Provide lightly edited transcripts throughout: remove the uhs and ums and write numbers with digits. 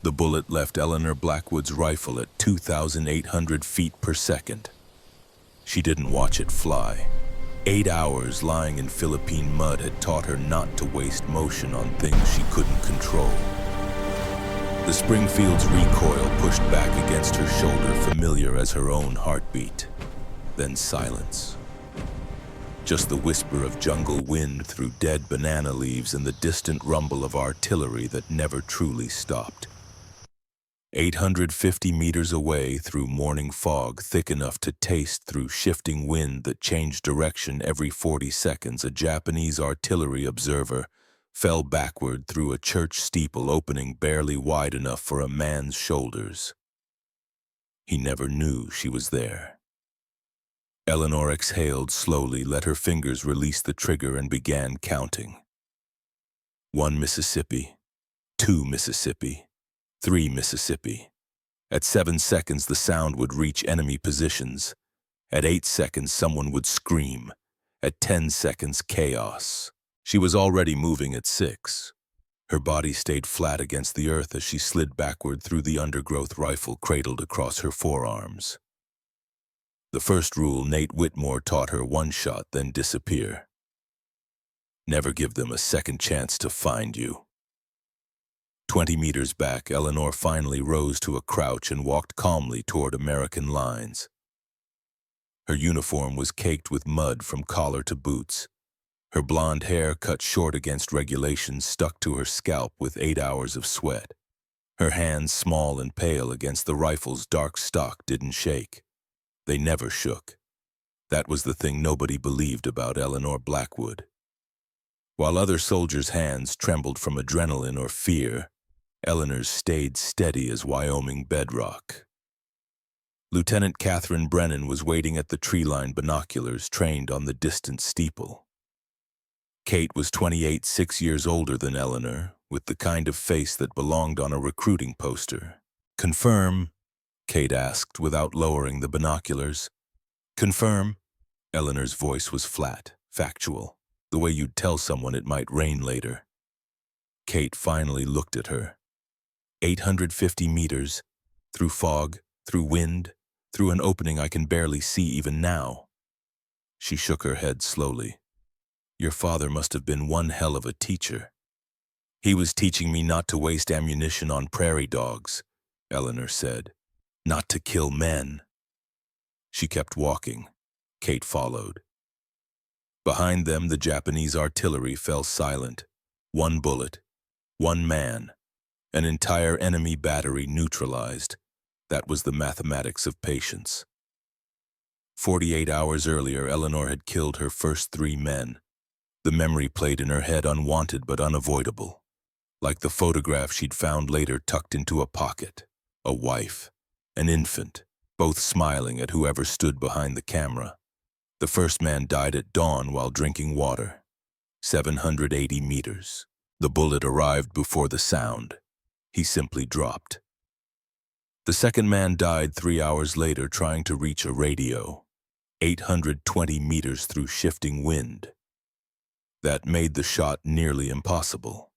The bullet left Eleanor Blackwood's rifle at 2,800 feet per second. She didn't watch it fly. 8 hours lying in Philippine mud had taught her not to waste motion on things she couldn't control. The Springfield's recoil pushed back against her shoulder, familiar as her own heartbeat. Then silence. Just the whisper of jungle wind through dead banana leaves and the distant rumble of artillery that never truly stopped. 850 meters away, through morning fog thick enough to taste through shifting wind that changed direction every 40 seconds, a Japanese artillery observer fell backward through a church steeple opening barely wide enough for a man's shoulders. He never knew she was there. Eleanor exhaled slowly, let her fingers release the trigger, and began counting. 1 Mississippi, 2 Mississippi, 3 Mississippi. At 7 seconds, the sound would reach enemy positions. At 8 seconds, someone would scream. At 10 seconds, chaos. She was already moving at 6. Her body stayed flat against the earth as she slid backward through the undergrowth, rifle cradled across her forearms. The first rule Nate Whitmore taught her: one shot, then disappear. Never give them a second chance to find you. 20 meters back, Eleanor finally rose to a crouch and walked calmly toward American lines. Her uniform was caked with mud from collar to boots. Her blonde hair, cut short against regulations, stuck to her scalp with 8 hours of sweat. Her hands, small and pale against the rifle's dark stock, didn't shake. They never shook. That was the thing nobody believed about Eleanor Blackwood. While other soldiers' hands trembled from adrenaline or fear, Eleanor's stayed steady as Wyoming bedrock. Lieutenant Catherine Brennan was waiting at the tree-lined binoculars trained on the distant steeple. Kate was 28, 6 years older than Eleanor, with the kind of face that belonged on a recruiting poster. "Confirm?" Kate asked without lowering the binoculars. "Confirm?" Eleanor's voice was flat, factual, the way you'd tell someone it might rain later. Kate finally looked at her. 850 meters, through fog, through wind, through an opening I can barely see even now. She shook her head slowly. "Your father must have been one hell of a teacher." "He was teaching me not to waste ammunition on prairie dogs," Eleanor said. "Not to kill men." She kept walking. Kate followed. Behind them, the Japanese artillery fell silent. 1 bullet, 1 man, an entire enemy battery neutralized. That was the mathematics of patience. 48 hours earlier, Eleanor had killed her first 3 men. The memory played in her head, unwanted but unavoidable. Like the photograph she'd found later tucked into a pocket. A wife, an infant, both smiling at whoever stood behind the camera. The first man died at dawn while drinking water. 780 meters. The bullet arrived before the sound. He simply dropped. The second man died 3 hours later trying to reach a radio. 820 meters through shifting wind. That made the shot nearly impossible.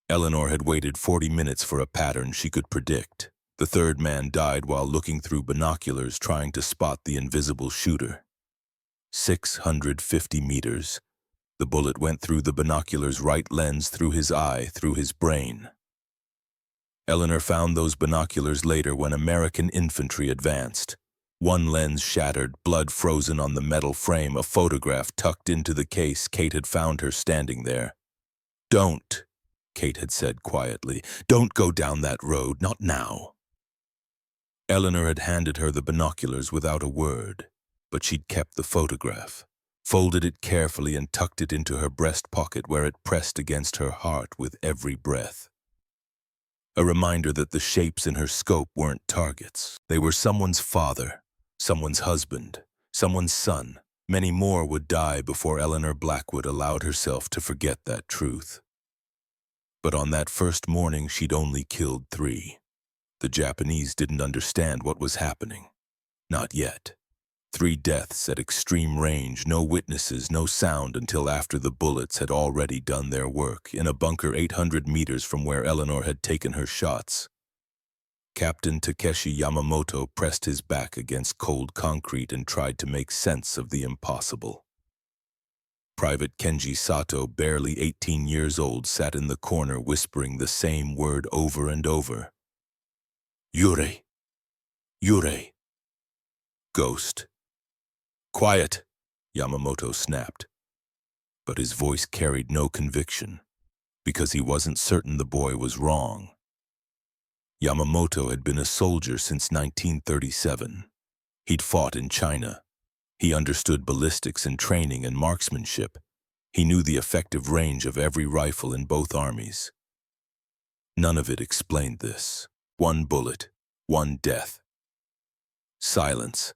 Eleanor had waited 40 minutes for a pattern she could predict. The third man died while looking through binoculars trying to spot the invisible shooter. 650 meters. The bullet went through the binocular's right lens, through his eye, through his brain. Eleanor found those binoculars later when American infantry advanced. One lens shattered, blood frozen on the metal frame, a photograph tucked into the case. Kate had found her standing there. "Don't," Kate had said quietly. "Don't go down that road, not now." Eleanor had handed her the binoculars without a word, but she'd kept the photograph, folded it carefully and tucked it into her breast pocket where it pressed against her heart with every breath. A reminder that the shapes in her scope weren't targets. They were someone's father, someone's husband, someone's son. Many more would die before Eleanor Blackwood allowed herself to forget that truth. But on that first morning, she'd only killed 3. The Japanese didn't understand what was happening. Not yet. 3 deaths at extreme range, no witnesses, no sound until after the bullets had already done their work, in a bunker 800 meters from where Eleanor had taken her shots. Captain Takeshi Yamamoto pressed his back against cold concrete and tried to make sense of the impossible. Private Kenji Sato, barely 18 years old, sat in the corner whispering the same word over and over. Yurei. Yurei. Ghost. Quiet, Yamamoto snapped. But his voice carried no conviction, because he wasn't certain the boy was wrong. Yamamoto had been a soldier since 1937. He'd fought in China. He understood ballistics and training and marksmanship. He knew the effective range of every rifle in both armies. None of it explained this. One bullet, one death. Silence.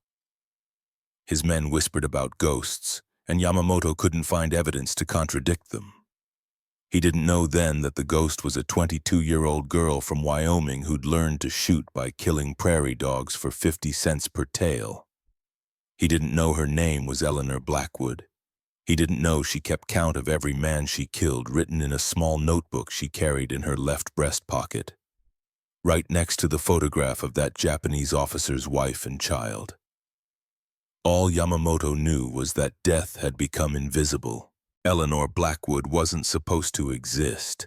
His men whispered about ghosts, and Yamamoto couldn't find evidence to contradict them. He didn't know then that the ghost was a 22-year-old girl from Wyoming who'd learned to shoot by killing prairie dogs for 50 cents per tail. He didn't know her name was Eleanor Blackwood. He didn't know she kept count of every man she killed, written in a small notebook she carried in her left breast pocket, right next to the photograph of that Japanese officer's wife and child. All Yamamoto knew was that death had become invisible. Eleanor Blackwood wasn't supposed to exist.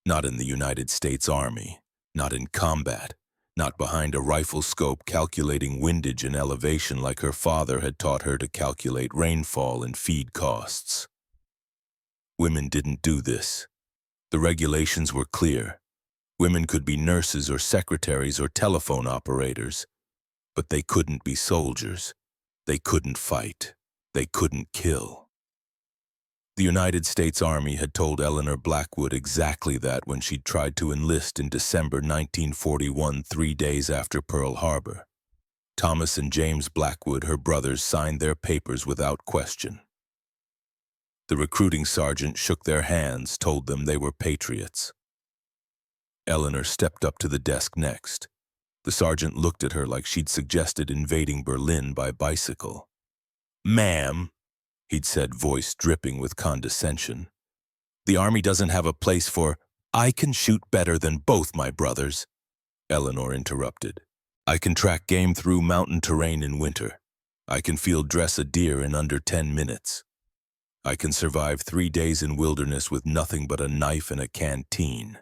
Not in the United States Army, not in combat, not behind a rifle scope calculating windage and elevation like her father had taught her to calculate rainfall and feed costs. Women didn't do this. The regulations were clear. Women could be nurses or secretaries or telephone operators, but they couldn't be soldiers. They couldn't fight. They couldn't kill. The United States Army had told Eleanor Blackwood exactly that when she'd tried to enlist in December 1941, 3 days after Pearl Harbor. Thomas and James Blackwood, her brothers, signed their papers without question. The recruiting sergeant shook their hands, told them they were patriots. Eleanor stepped up to the desk next. The sergeant looked at her like she'd suggested invading Berlin by bicycle. "Ma'am," he'd said, voice dripping with condescension, "the Army doesn't have a place for—" "I can shoot better than both my brothers," Eleanor interrupted. "I can track game through mountain terrain in winter. I can field dress a deer in under 10 minutes. I can survive 3 days in wilderness with nothing but a knife and a canteen.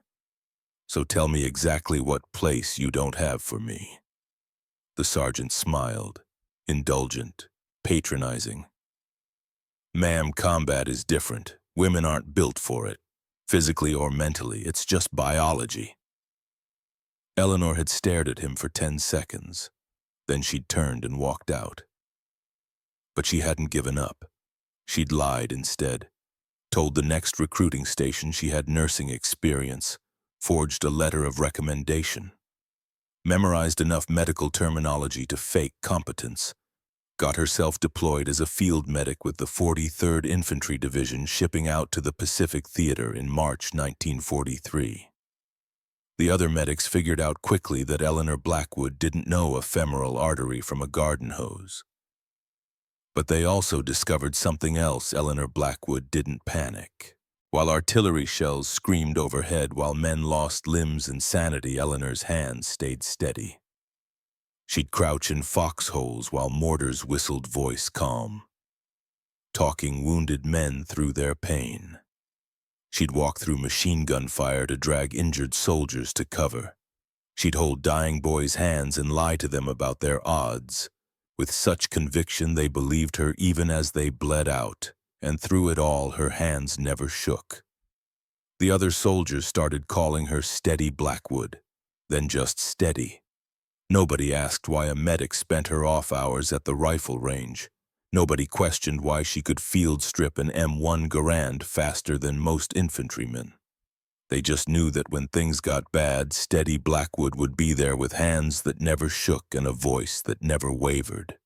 So tell me exactly what place you don't have for me." The sergeant smiled, indulgent, patronizing. "Ma'am, combat is different. Women aren't built for it, physically or mentally. It's just biology." Eleanor had stared at him for 10 seconds. Then she'd turned and walked out. But she hadn't given up. She'd lied instead, told the next recruiting station she had nursing experience, forged a letter of recommendation, memorized enough medical terminology to fake competence, got herself deployed as a field medic with the 43rd Infantry Division, shipping out to the Pacific Theater in March 1943. The other medics figured out quickly that Eleanor Blackwood didn't know a femoral artery from a garden hose. But they also discovered something else. Eleanor Blackwood didn't panic. While artillery shells screamed overhead, while men lost limbs and sanity, Eleanor's hands stayed steady. She'd crouch in foxholes while mortars whistled, voice calm, talking wounded men through their pain. She'd walk through machine gun fire to drag injured soldiers to cover. She'd hold dying boys' hands and lie to them about their odds, with such conviction they believed her even as they bled out, and through it all her hands never shook. The other soldiers started calling her Steady Blackwood, then just Steady. Nobody asked why a medic spent her off hours at the rifle range. Nobody questioned why she could field strip an M1 Garand faster than most infantrymen. They just knew that when things got bad, Steady Blackwood would be there with hands that never shook and a voice that never wavered.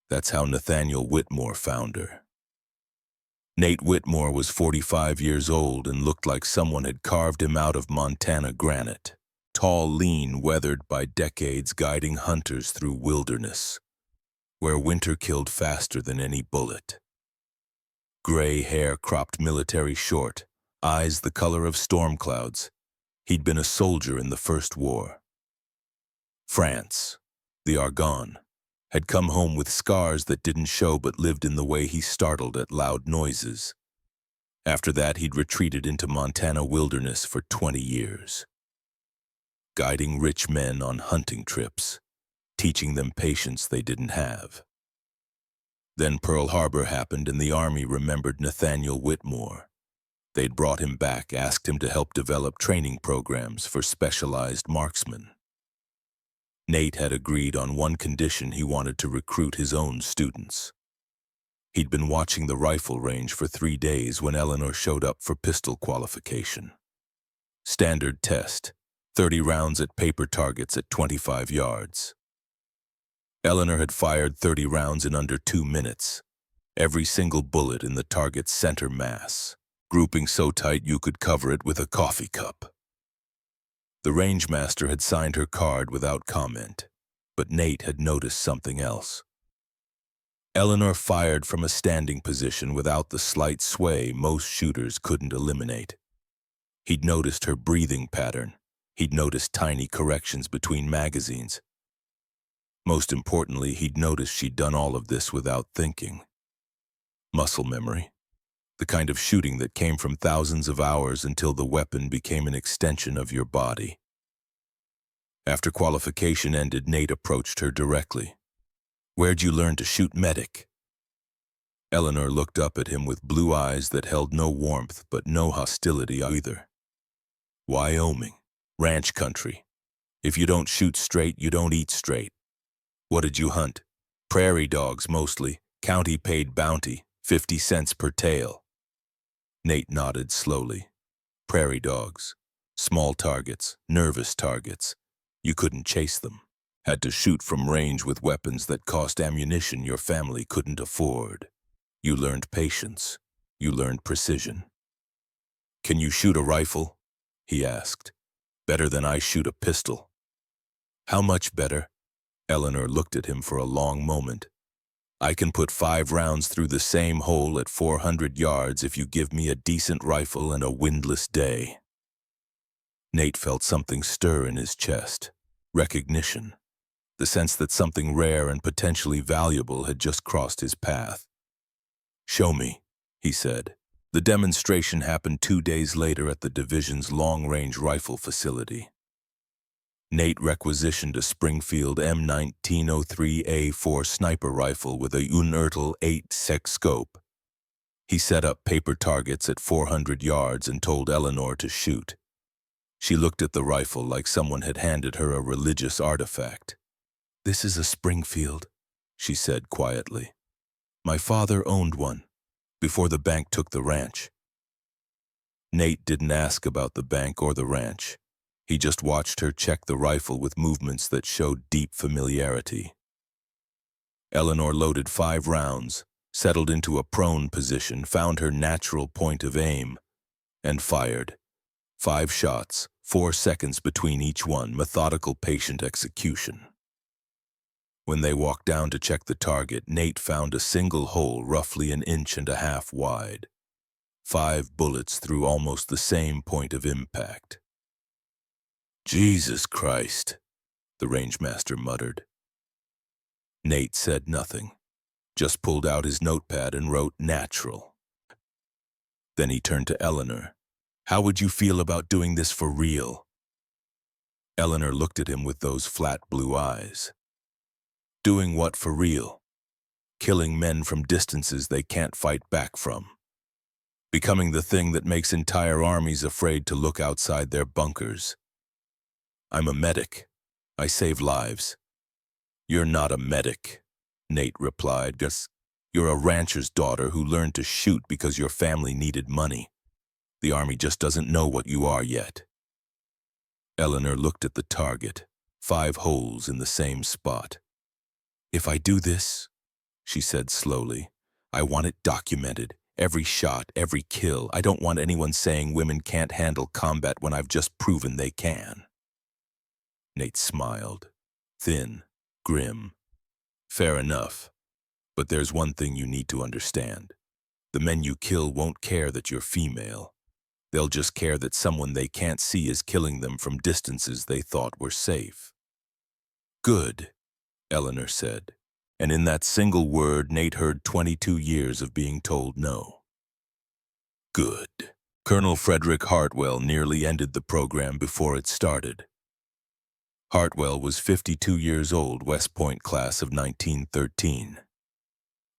That's how Nathaniel Whitmore found her. Nate Whitmore was 45 years old and looked like someone had carved him out of Montana granite. Tall, lean, weathered by decades, guiding hunters through wilderness, where winter killed faster than any bullet. Gray hair cropped military short, eyes the color of storm clouds. He'd been a soldier in the First War. France, the Argonne, had come home with scars that didn't show but lived in the way he startled at loud noises. After that, he'd retreated into Montana wilderness for 20 years, guiding rich men on hunting trips, teaching them patience they didn't have. Then Pearl Harbor happened and the Army remembered Nathaniel Whitmore. They'd brought him back, asked him to help develop training programs for specialized marksmen. Nate had agreed on one condition: he wanted to recruit his own students. He'd been watching the rifle range for 3 days when Eleanor showed up for pistol qualification. Standard test, 30 rounds at paper targets at 25 yards. Eleanor had fired 30 rounds in under 2 minutes, every single bullet in the target's center mass, grouping so tight you could cover it with a coffee cup. The rangemaster had signed her card without comment, but Nate had noticed something else. Eleanor fired from a standing position without the slight sway most shooters couldn't eliminate. He'd noticed her breathing pattern. He'd noticed tiny corrections between magazines. Most importantly, he'd noticed she'd done all of this without thinking. Muscle memory. The kind of shooting that came from thousands of hours until the weapon became an extension of your body. After qualification ended, Nate approached her directly. "Where'd you learn to shoot medic?" Eleanor looked up at him with blue eyes that held no warmth but no hostility either. "Wyoming, ranch country. If you don't shoot straight, you don't eat straight." "What did you hunt?" "Prairie dogs mostly, county-paid bounty, 50 cents per tail." Nate nodded slowly. Prairie dogs, small targets, nervous targets. You couldn't chase them. Had to shoot from range with weapons that cost ammunition your family couldn't afford. You learned patience. You learned precision. "Can you shoot a rifle?" he asked. "Better than I shoot a pistol." "How much better?" Eleanor looked at him for a long moment. "I can put 5 rounds through the same hole at 400 yards if you give me a decent rifle and a windless day." Nate felt something stir in his chest. Recognition. The sense that something rare and potentially valuable had just crossed his path. "Show me," he said. The demonstration happened 2 days later at the division's long-range rifle facility. Nate requisitioned a Springfield M1903A4 sniper rifle with a untold 8-sec scope. He set up paper targets at 400 yards and told Eleanor to shoot. She looked at the rifle like someone had handed her a religious artifact. "This is a Springfield," she said quietly. "My father owned one, before the bank took the ranch." Nate didn't ask about the bank or the ranch. He just watched her check the rifle with movements that showed deep familiarity. Eleanor loaded 5 rounds, settled into a prone position, found her natural point of aim, and fired. 5 shots, 4 seconds between each one, methodical, patient execution. When they walked down to check the target, Nate found a single hole roughly 1.5 inches wide. 5 bullets through almost the same point of impact. "Jesus Christ," the rangemaster muttered. Nate said nothing, just pulled out his notepad and wrote "natural." Then he turned to Eleanor. "How would you feel about doing this for real?" Eleanor looked at him with those flat blue eyes. "Doing what for real?" "Killing men from distances they can't fight back from. Becoming the thing that makes entire armies afraid to look outside their bunkers. I'm a medic. I save lives." "You're not a medic," Nate replied. "You're a rancher's daughter who learned to shoot because your family needed money. The Army just doesn't know what you are yet." Eleanor looked at the target, 5 holes in the same spot. "If I do this," she said slowly, "I want it documented. Every shot, every kill. I don't want anyone saying women can't handle combat when I've just proven they can." Nate smiled, thin, grim. "Fair enough. But there's one thing you need to understand. The men you kill won't care that you're female. They'll just care that someone they can't see is killing them from distances they thought were safe." Good, Eleanor said. And in that single word, Nate heard 22 years of being told no. Good. Colonel Frederick Hartwell nearly ended the program before it started. Hartwell was 52 years old, West Point class of 1913,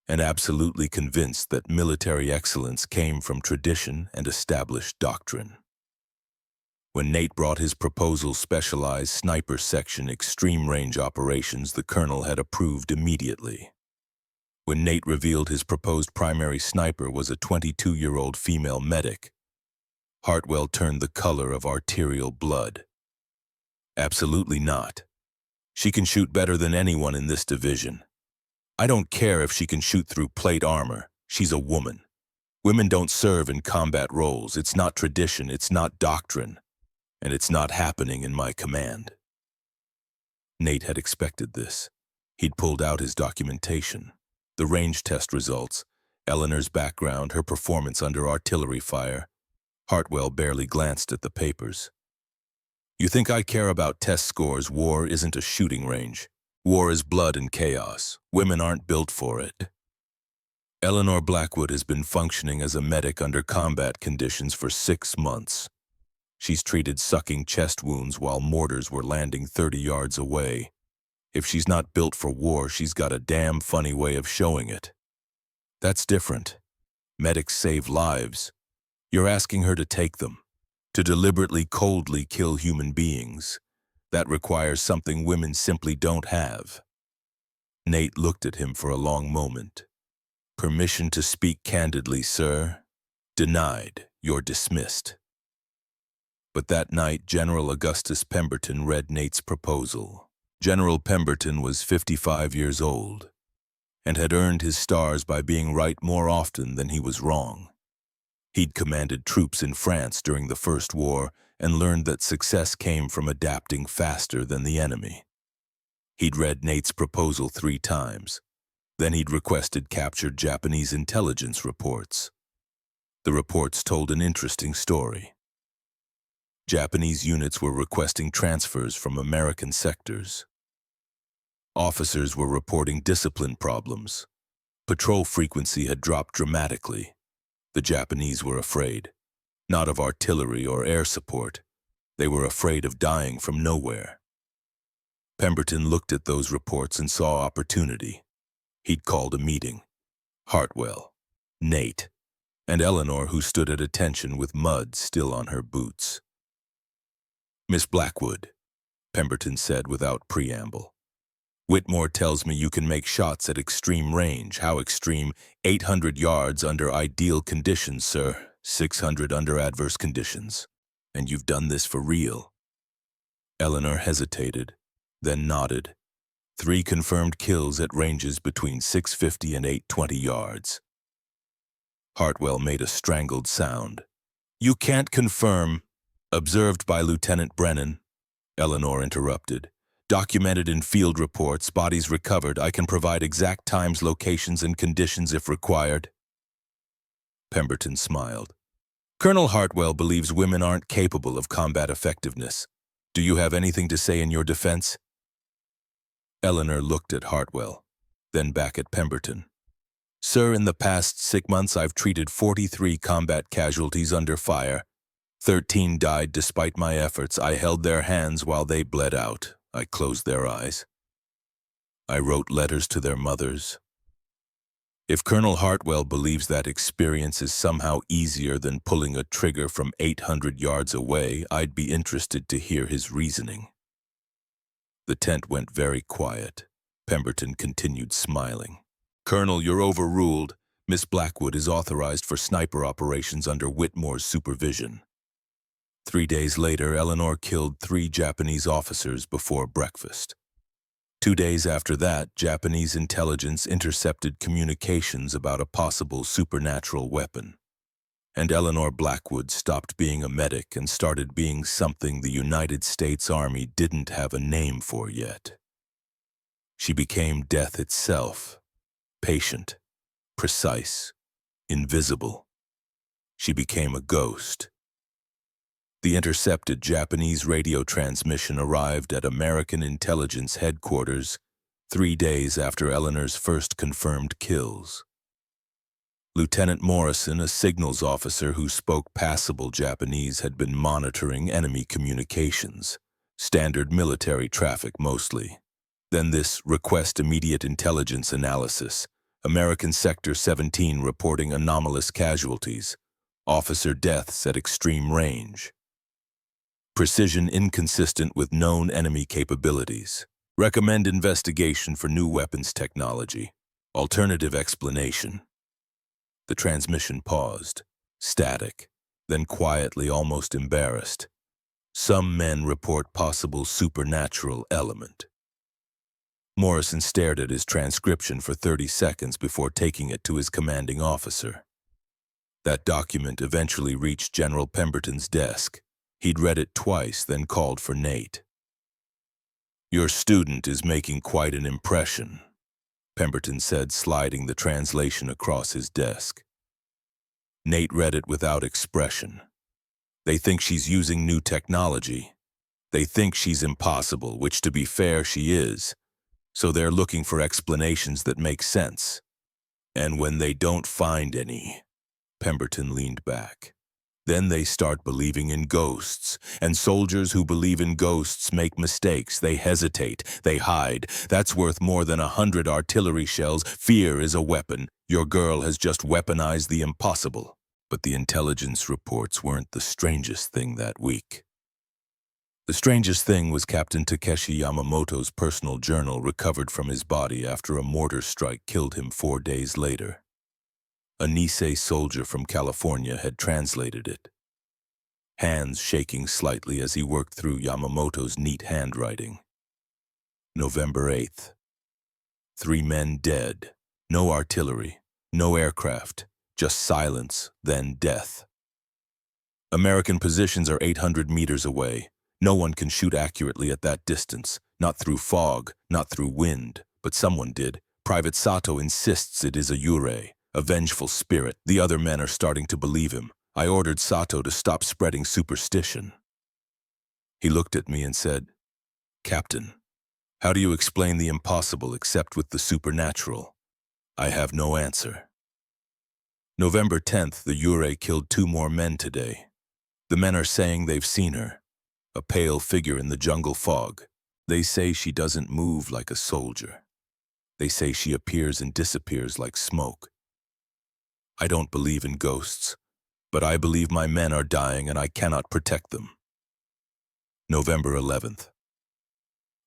and absolutely convinced that military excellence came from tradition and established doctrine. When Nate brought his proposal specialized sniper section extreme range operations, the colonel had approved immediately. When Nate revealed his proposed primary sniper was a 22-year-old female medic, Hartwell turned the color of arterial blood. Absolutely not. She can shoot better than anyone in this division. I don't care if she can shoot through plate armor. She's a woman. Women don't serve in combat roles. It's not tradition, it's not doctrine, and it's not happening in my command. Nate had expected this. He'd pulled out his documentation. The range test results, Eleanor's background, her performance under artillery fire. Hartwell barely glanced at the papers. You think I care about test scores? War isn't a shooting range. War is blood and chaos. Women aren't built for it. Eleanor Blackwood has been functioning as a medic under combat conditions for 6 months. She's treated sucking chest wounds while mortars were landing 30 yards away. If she's not built for war, she's got a damn funny way of showing it. That's different. Medics save lives. You're asking her to take them, to deliberately coldly kill human beings. That requires something women simply don't have. Nate looked at him for a long moment. Permission to speak candidly, sir? Denied. You're dismissed. But that night, General Augustus Pemberton read Nate's proposal. General Pemberton was 55 years old and had earned his stars by being right more often than he was wrong. He'd commanded troops in France during the First War and learned that success came from adapting faster than the enemy. He'd read Nate's proposal 3 times. Then he'd requested captured Japanese intelligence reports. The reports told an interesting story. Japanese units were requesting transfers from American sectors. Officers were reporting discipline problems. Patrol frequency had dropped dramatically. The Japanese were afraid, not of artillery or air support. They were afraid of dying from nowhere. Pemberton looked at those reports and saw opportunity. He'd called a meeting. Hartwell, Nate, and Eleanor, who stood at attention with mud still on her boots. Miss Blackwood, Pemberton said without preamble. Whitmore tells me you can make shots at extreme range. How extreme? 800 yards under ideal conditions, sir. 600 under adverse conditions. And you've done this for real. Eleanor hesitated, then nodded. 3 confirmed kills at ranges between 650 and 820 yards. Hartwell made a strangled sound. You can't confirm. Observed by Lieutenant Brennan, Eleanor interrupted. Documented in field reports, bodies recovered. I can provide exact times, locations, and conditions if required. Pemberton smiled. Colonel Hartwell believes women aren't capable of combat effectiveness. Do you have anything to say in your defense? Eleanor looked at Hartwell, then back at Pemberton. Sir, in the past 6 months I've treated 43 combat casualties under fire. 13 died despite my efforts. I held their hands while they bled out. I closed their eyes. I wrote letters to their mothers. If Colonel Hartwell believes that experience is somehow easier than pulling a trigger from 800 yards away, I'd be interested to hear his reasoning. The tent went very quiet. Pemberton continued smiling. Colonel, you're overruled. Miss Blackwood is authorized for sniper operations under Whitmore's supervision. 3 days later, Eleanor killed 3 Japanese officers before breakfast. 2 days after that, Japanese intelligence intercepted communications about a possible supernatural weapon. And Eleanor Blackwood stopped being a medic and started being something the United States Army didn't have a name for yet. She became death itself, patient, precise, invisible. She became a ghost. The intercepted Japanese radio transmission arrived at American intelligence headquarters 3 days after Eleanor's first confirmed kills. Lieutenant Morrison, a signals officer who spoke passable Japanese, had been monitoring enemy communications, standard military traffic mostly. Then this request immediate intelligence analysis, American Sector 17 reporting anomalous casualties, officer deaths at extreme range. Precision inconsistent with known enemy capabilities. Recommend investigation for new weapons technology. Alternative explanation. The transmission paused, static, then quietly, almost embarrassed. Some men report possible supernatural element. Morrison stared at his transcription for 30 seconds before taking it to his commanding officer. That document eventually reached General Pemberton's desk. He'd read it twice, then called for Nate. "Your student is making quite an impression," Pemberton said, sliding the translation across his desk. Nate read it without expression. "They think she's using new technology. They think she's impossible, which, to be fair, she is. So they're looking for explanations that make sense. And when they don't find any," Pemberton leaned back, "then they start believing in ghosts. And soldiers who believe in ghosts make mistakes. They hesitate. They hide. That's worth more than 100 artillery shells. Fear is a weapon. Your girl has just weaponized the impossible." But the intelligence reports weren't the strangest thing that week. The strangest thing was Captain Takeshi Yamamoto's personal journal recovered from his body after a mortar strike killed him 4 days later. A Nisei soldier from California had translated it, hands shaking slightly as he worked through Yamamoto's neat handwriting. November 8th. 3 men dead. No artillery, no aircraft, just silence, then death. American positions are 800 meters away. No one can shoot accurately at that distance, not through fog, not through wind, but someone did. Private Sato insists it is a Yurei, a vengeful spirit. The other men are starting to believe him. I ordered Sato to stop spreading superstition. He looked at me and said, "Captain, how do you explain the impossible except with the supernatural?" I have no answer. November 10th, the Yurei killed 2 more men today. The men are saying they've seen her, a pale figure in the jungle fog. They say she doesn't move like a soldier. They say she appears and disappears like smoke. I don't believe in ghosts, but I believe my men are dying and I cannot protect them. November 11th.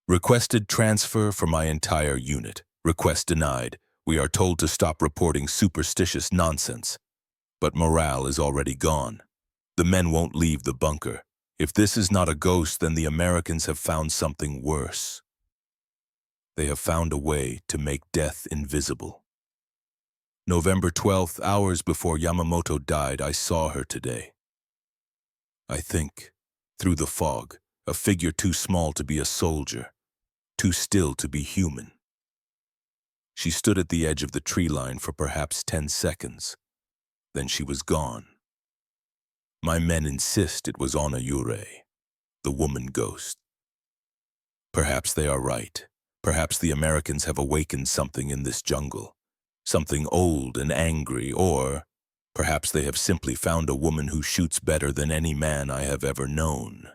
Requested transfer for my entire unit. Request denied. We are told to stop reporting superstitious nonsense. But morale is already gone. The men won't leave the bunker. If this is not a ghost, then the Americans have found something worse. They have found a way to make death invisible. November 12th, hours before Yamamoto died, I saw her today. I think, through the fog, a figure too small to be a soldier, too still to be human. She stood at the edge of the tree line for perhaps 10 seconds. Then she was gone. My men insist it was Ona Yurei, the woman ghost. Perhaps they are right. Perhaps the Americans have awakened something in this jungle, something old and angry, or perhaps they have simply found a woman who shoots better than any man I have ever known.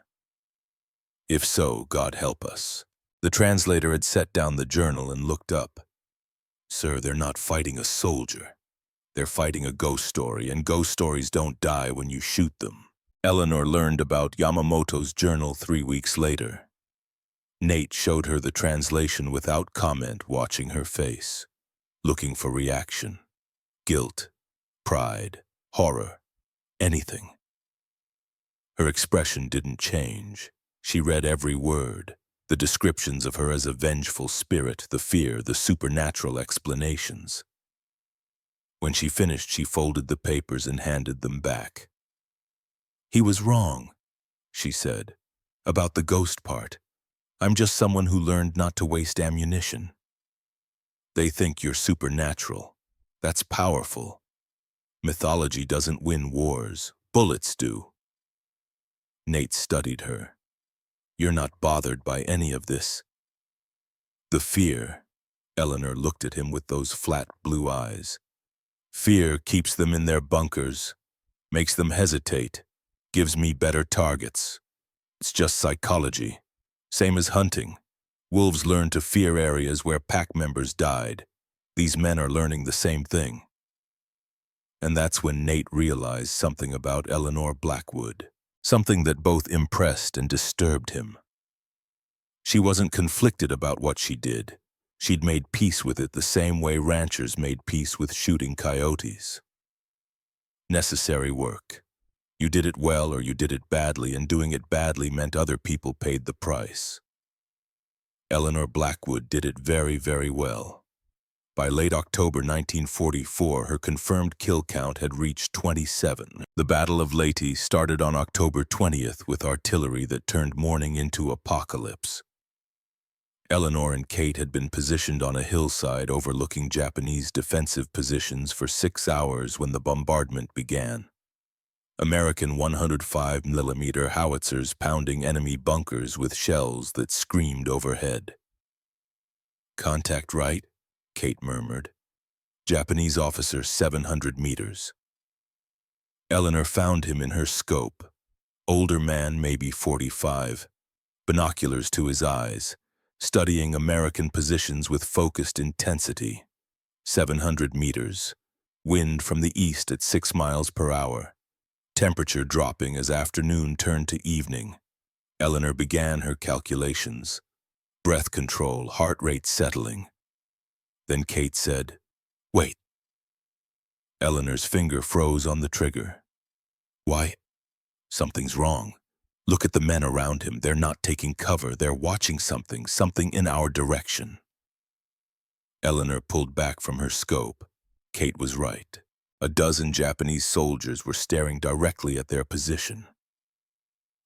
If so, God help us. The translator had set down the journal and looked up. Sir, they're not fighting a soldier. They're fighting a ghost story, and ghost stories don't die when you shoot them. Eleanor learned about Yamamoto's journal 3 weeks later. Nate showed her the translation without comment, watching her face, looking for reaction. Guilt, pride, horror, anything. Her expression didn't change. She read every word, the descriptions of her as a vengeful spirit, the fear, the supernatural explanations. When she finished, she folded the papers and handed them back. "He was wrong," she said, "about the ghost part. I'm just someone who learned not to waste ammunition. They think you're supernatural. That's powerful. Mythology doesn't win wars. Bullets do." Nate studied her. You're not bothered by any of this. The fear. Eleanor looked at him with those flat blue eyes. Fear keeps them in their bunkers, makes them hesitate, gives me better targets. It's just psychology. Same as hunting. Wolves learn to fear areas where pack members died. These men are learning the same thing. And that's when Nate realized something about Eleanor Blackwood, something that both impressed and disturbed him. She wasn't conflicted about what she did. She'd made peace with it the same way ranchers made peace with shooting coyotes. Necessary work. You did it well or you did it badly, and doing it badly meant other people paid the price. Eleanor Blackwood did it very, very well. By late October 1944, her confirmed kill count had reached 27. The Battle of Leyte started on October 20th with artillery that turned morning into apocalypse. Eleanor and Kate had been positioned on a hillside overlooking Japanese defensive positions for 6 hours when the bombardment began. American 105mm howitzers pounding enemy bunkers with shells that screamed overhead. "Contact right?" Kate murmured. "Japanese officer 700 meters. Eleanor found him in her scope. Older man, maybe 45, binoculars to his eyes, studying American positions with focused intensity. 700 meters. Wind from the east at 6 miles per hour. Temperature dropping as afternoon turned to evening. Eleanor began her calculations. Breath control, heart rate settling. Then Kate said, "Wait." Eleanor's finger froze on the trigger. "Why? Something's wrong. Look at the men around him. They're not taking cover. They're watching something in our direction." Eleanor pulled back from her scope. Kate was right. A dozen Japanese soldiers were staring directly at their position.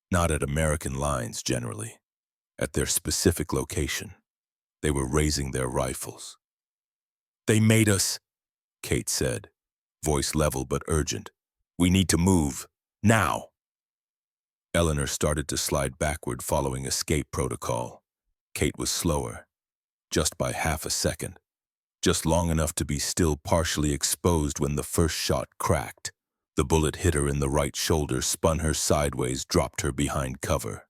Not at American lines generally, at their specific location. They were raising their rifles. "They made us," Kate said, voice level but urgent. "We need to move. Now." Eleanor started to slide backward following escape protocol. Kate was slower, just by half a second, just long enough to be still partially exposed when the first shot cracked. The bullet hit her in the right shoulder, spun her sideways, dropped her behind cover.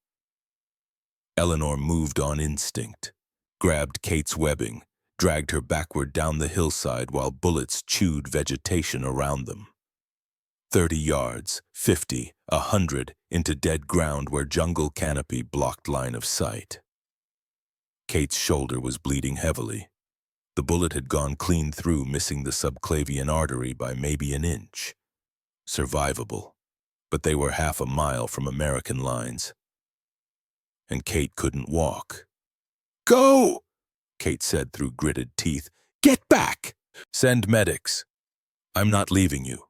Eleanor moved on instinct, grabbed Kate's webbing, dragged her backward down the hillside while bullets chewed vegetation around them. 30 yards, 50, 100, into dead ground where jungle canopy blocked line of sight. Kate's shoulder was bleeding heavily. The bullet had gone clean through, missing the subclavian artery by maybe an inch. Survivable, but they were half a mile from American lines. And Kate couldn't walk. "Go!" Kate said through gritted teeth. "Get back! Send medics. I'm not leaving you."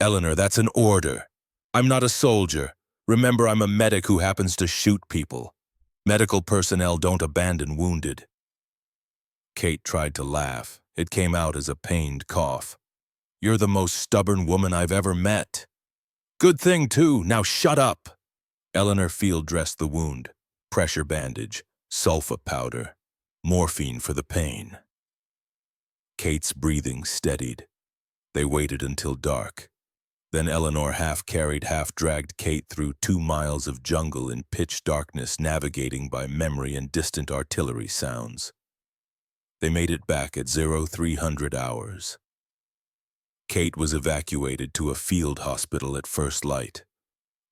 "Eleanor, that's an order. I'm not a soldier. Remember, I'm a medic who happens to shoot people. Medical personnel don't abandon wounded." Kate tried to laugh. It came out as a pained cough. "You're the most stubborn woman I've ever met." "Good thing, too. Now shut up." Eleanor field dressed the wound. Pressure bandage, sulfa powder, morphine for the pain. Kate's breathing steadied. They waited until dark. Then Eleanor half-carried, half-dragged Kate through 2 miles of jungle in pitch darkness, navigating by memory and distant artillery sounds. They made it back at 0300 hours. Kate was evacuated to a field hospital at first light.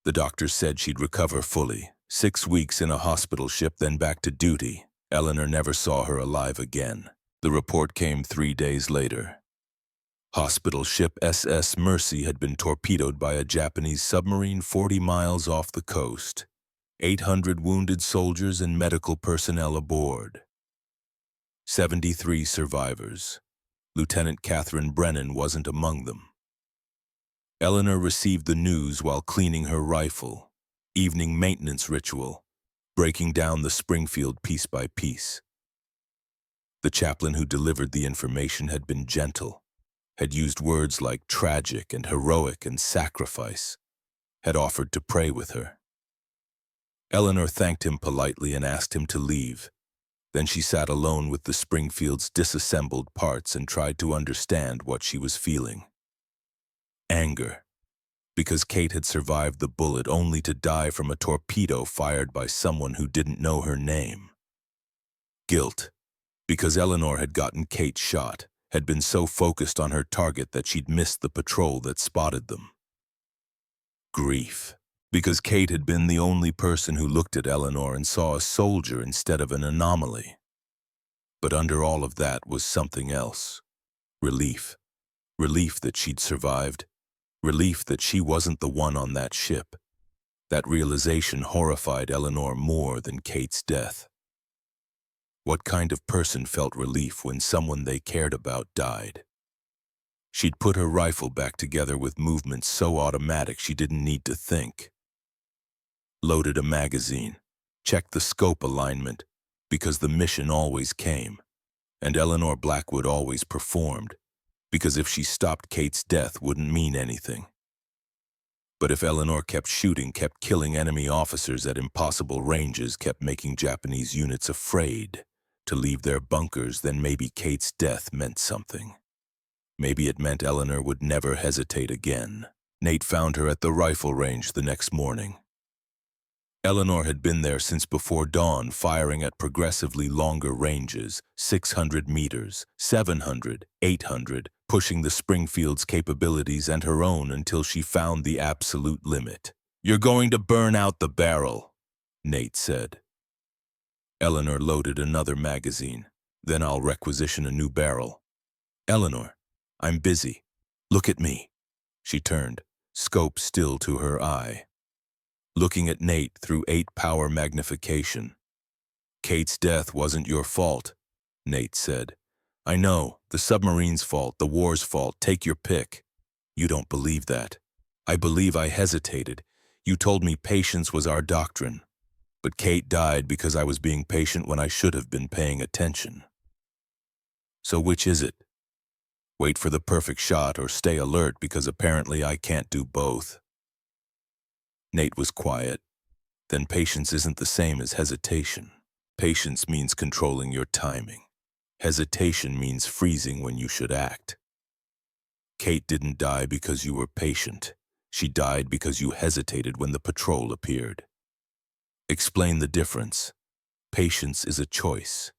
The doctor said she'd recover fully. 6 weeks in a hospital ship, then back to duty. Eleanor never saw her alive again. The report came 3 days later. Hospital ship SS Mercy had been torpedoed by a Japanese submarine 40 miles off the coast. 800 wounded soldiers and medical personnel aboard. 73 survivors. Lieutenant Catherine Brennan wasn't among them. Eleanor received the news while cleaning her rifle. Evening maintenance ritual, breaking down the Springfield piece by piece. The chaplain who delivered the information had been gentle, had used words like tragic and heroic and sacrifice, had offered to pray with her. Eleanor thanked him politely and asked him to leave. Then she sat alone with the Springfield's disassembled parts and tried to understand what she was feeling. Anger, because Kate had survived the bullet only to die from a torpedo fired by someone who didn't know her name. Guilt, because Eleanor had gotten Kate shot, had been so focused on her target that she'd missed the patrol that spotted them. Grief, because Kate had been the only person who looked at Eleanor and saw a soldier instead of an anomaly. But under all of that was something else. Relief. Relief that she'd survived. Relief that she wasn't the one on that ship. That realization horrified Eleanor more than Kate's death. What kind of person felt relief when someone they cared about died? She'd put her rifle back together with movements so automatic she didn't need to think. Loaded a magazine, checked the scope alignment, because the mission always came, and Eleanor Blackwood always performed, because if she stopped Kate's death wouldn't mean anything. But if Eleanor kept shooting, kept killing enemy officers at impossible ranges, kept making Japanese units afraid to leave their bunkers, then maybe Kate's death meant something. Maybe it meant Eleanor would never hesitate again. Nate found her at the rifle range the next morning. Eleanor had been there since before dawn, firing at progressively longer ranges, 600 meters, 700, 800, pushing the Springfield's capabilities and her own until she found the absolute limit. "You're going to burn out the barrel," Nate said. Eleanor loaded another magazine. "Then I'll requisition a new barrel." "Eleanor, I'm busy. Look at me." She turned, scope still to her eye. Looking at Nate through 8-power magnification. "Kate's death wasn't your fault," Nate said. "I know, the submarine's fault, the war's fault, take your pick. You don't believe that. I believe I hesitated. You told me patience was our doctrine. But Kate died because I was being patient when I should have been paying attention. So which is it? Wait for the perfect shot or stay alert because apparently I can't do both." Nate was quiet. Then patience isn't the same as hesitation. Patience means controlling your timing. Hesitation means freezing when you should act. Kate didn't die because you were patient. She died because you hesitated when the patrol appeared. Explain the difference. Patience is a choice.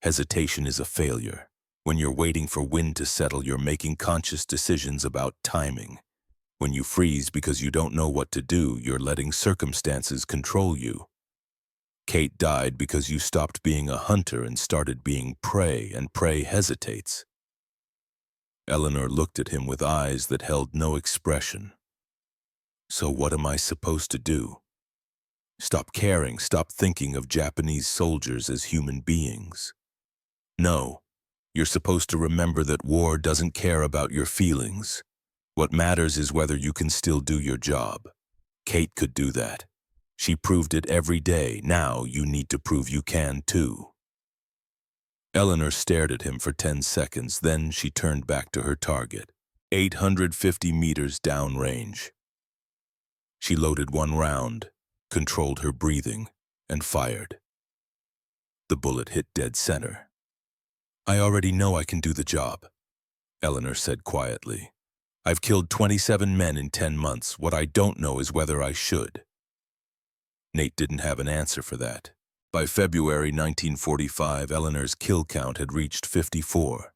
Hesitation is a failure. When you're waiting for wind to settle, you're making conscious decisions about timing. When you freeze because you don't know what to do, you're letting circumstances control you. Kate died because you stopped being a hunter and started being prey, and prey hesitates. Eleanor looked at him with eyes that held no expression. "So what am I supposed to do? Stop caring, stop thinking of Japanese soldiers as human beings?" "No, you're supposed to remember that war doesn't care about your feelings. What matters is whether you can still do your job. Kate could do that. She proved it every day. Now you need to prove you can too." Eleanor stared at him for 10 seconds, then she turned back to her target, 850 meters downrange. She loaded one round, controlled her breathing, and fired. The bullet hit dead center. "I already know I can do the job," Eleanor said quietly. "I've killed 27 men in 10 months. What I don't know is whether I should." Nate didn't have an answer for that. By February 1945, Eleanor's kill count had reached 54.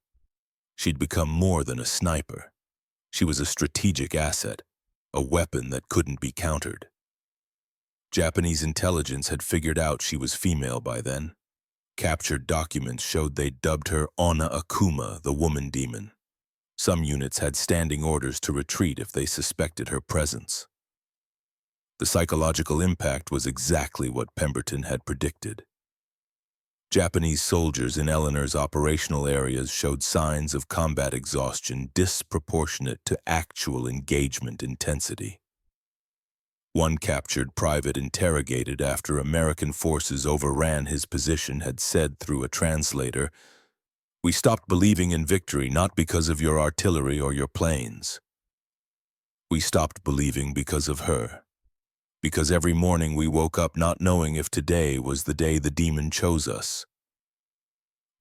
She'd become more than a sniper. She was a strategic asset, a weapon that couldn't be countered. Japanese intelligence had figured out she was female by then. Captured documents showed they'd dubbed her Onna Akuma, the woman demon. Some units had standing orders to retreat if they suspected her presence. The psychological impact was exactly what Pemberton had predicted. Japanese soldiers in Eleanor's operational areas showed signs of combat exhaustion disproportionate to actual engagement intensity. One captured private interrogated after American forces overran his position had said through a translator, "We stopped believing in victory not because of your artillery or your planes. We stopped believing because of her. Because every morning we woke up not knowing if today was the day the demon chose us.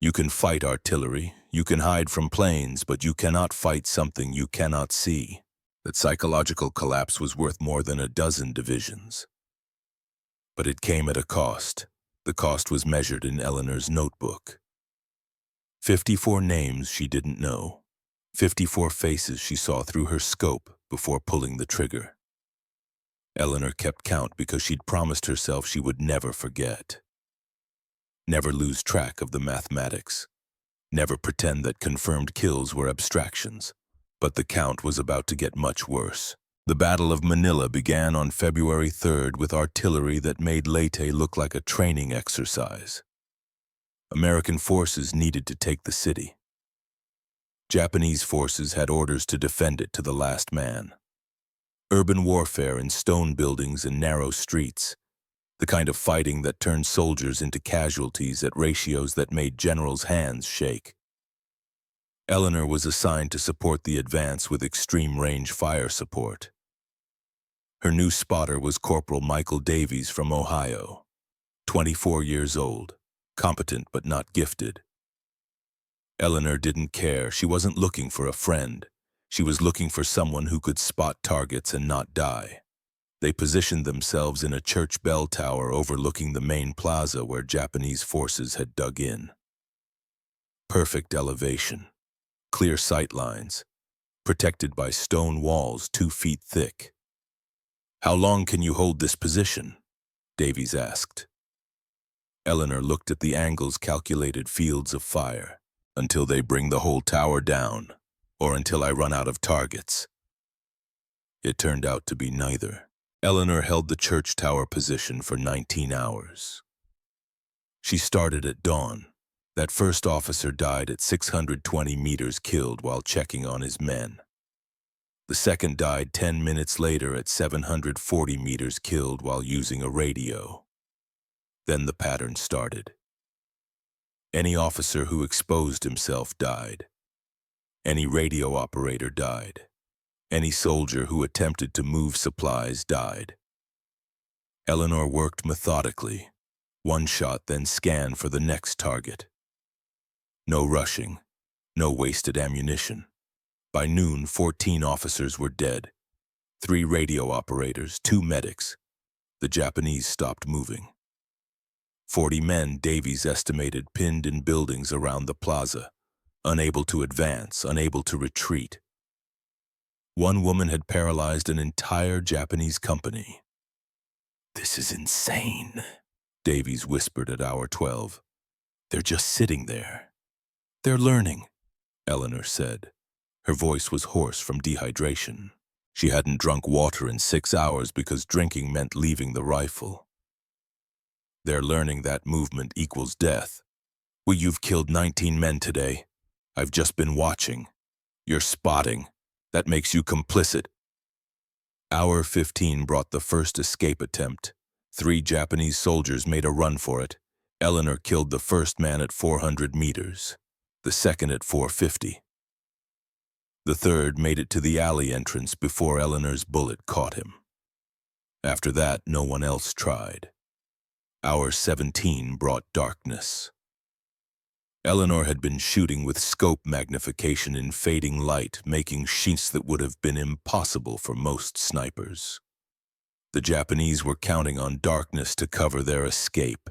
You can fight artillery, you can hide from planes, but you cannot fight something you cannot see. That psychological collapse was worth more than a dozen divisions. But it came at a cost. The cost was measured in Eleanor's notebook. 54 names she didn't know. 54 faces she saw through her scope before pulling the trigger. Eleanor kept count because she'd promised herself she would never forget. Never lose track of the mathematics. Never pretend that confirmed kills were abstractions. But the count was about to get much worse. The Battle of Manila began on February 3rd with artillery that made Leyte look like a training exercise. American forces needed to take the city. Japanese forces had orders to defend it to the last man. Urban warfare in stone buildings and narrow streets, the kind of fighting that turned soldiers into casualties at ratios that made generals' hands shake. Eleanor was assigned to support the advance with extreme-range fire support. Her new spotter was Corporal Michael Davies from Ohio, 24 years old, competent but not gifted. Eleanor didn't care. She wasn't looking for a friend. She was looking for someone who could spot targets and not die. They positioned themselves in a church bell tower overlooking the main plaza where Japanese forces had dug in. Perfect elevation, clear sight lines, protected by stone walls 2 feet thick. "How long can you hold this position?" Davies asked. Eleanor looked at the angles calculated fields of fire. "Until they bring the whole tower down, or until I run out of targets." It turned out to be neither. Eleanor held the church tower position for 19 hours. She started at dawn. That first officer died at 620 meters killed while checking on his men. The second died 10 minutes later at 740 meters killed while using a radio. Then the pattern started. Any officer who exposed himself died. Any radio operator died. Any soldier who attempted to move supplies died. Eleanor worked methodically. One shot, then scanned for the next target. No rushing, no wasted ammunition. By noon, 14 officers were dead. 3 radio operators, 2 medics. The Japanese stopped moving. 40 men, Davies estimated, pinned in buildings around the plaza, unable to advance, unable to retreat. One woman had paralyzed an entire Japanese company. "This is insane," Davies whispered at hour 12. "They're just sitting there." "They're learning," Eleanor said. Her voice was hoarse from dehydration. She hadn't drunk water in 6 hours because drinking meant leaving the rifle. "They're learning that movement equals death. Well, you've killed 19 men today. I've just been watching. You're spotting. That makes you complicit." Hour 15 brought the first escape attempt. 3 Japanese soldiers made a run for it. Eleanor killed the first man at 400 meters, the second at 450. The third made it to the alley entrance before Eleanor's bullet caught him. After that, no one else tried. Hour 17 brought darkness. Eleanor had been shooting with scope magnification in fading light, making sheets that would have been impossible for most snipers. The Japanese were counting on darkness to cover their escape.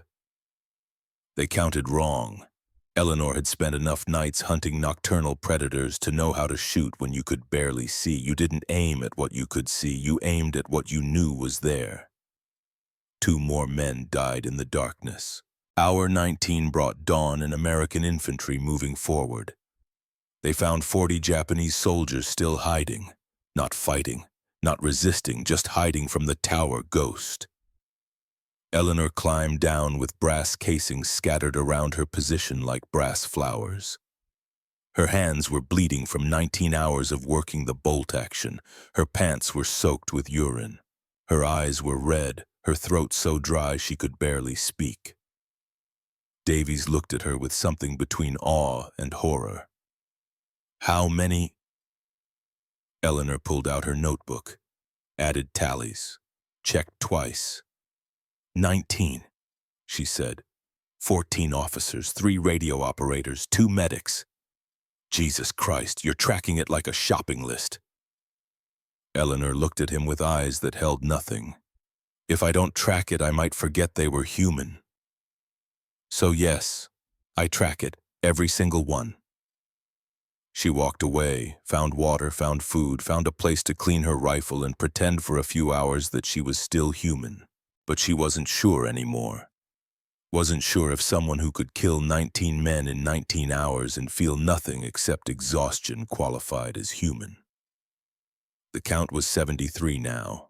They counted wrong. Eleanor had spent enough nights hunting nocturnal predators to know how to shoot when you could barely see. You didn't aim at what you could see, you aimed at what you knew was there. 2 more men died in the darkness. Hour 19 brought dawn and American infantry moving forward. They found 40 Japanese soldiers still hiding, not fighting, not resisting, just hiding from the tower ghost. Eleanor climbed down with brass casings scattered around her position like brass flowers. Her hands were bleeding from 19 hours of working the bolt action. Her pants were soaked with urine. Her eyes were red, her throat so dry she could barely speak. Davies looked at her with something between awe and horror. "How many?" Eleanor pulled out her notebook, added tallies. Checked twice. 19, she said. 14 officers, 3 radio operators, 2 medics. Jesus Christ, you're tracking it like a shopping list. Eleanor looked at him with eyes that held nothing. If I don't track it, I might forget they were human. So yes, I track it, every single one. She walked away, found water, found food, found a place to clean her rifle and pretend for a few hours that she was still human. But she wasn't sure anymore. Wasn't sure if someone who could kill 19 men in 19 hours and feel nothing except exhaustion qualified as human. The count was 73 now,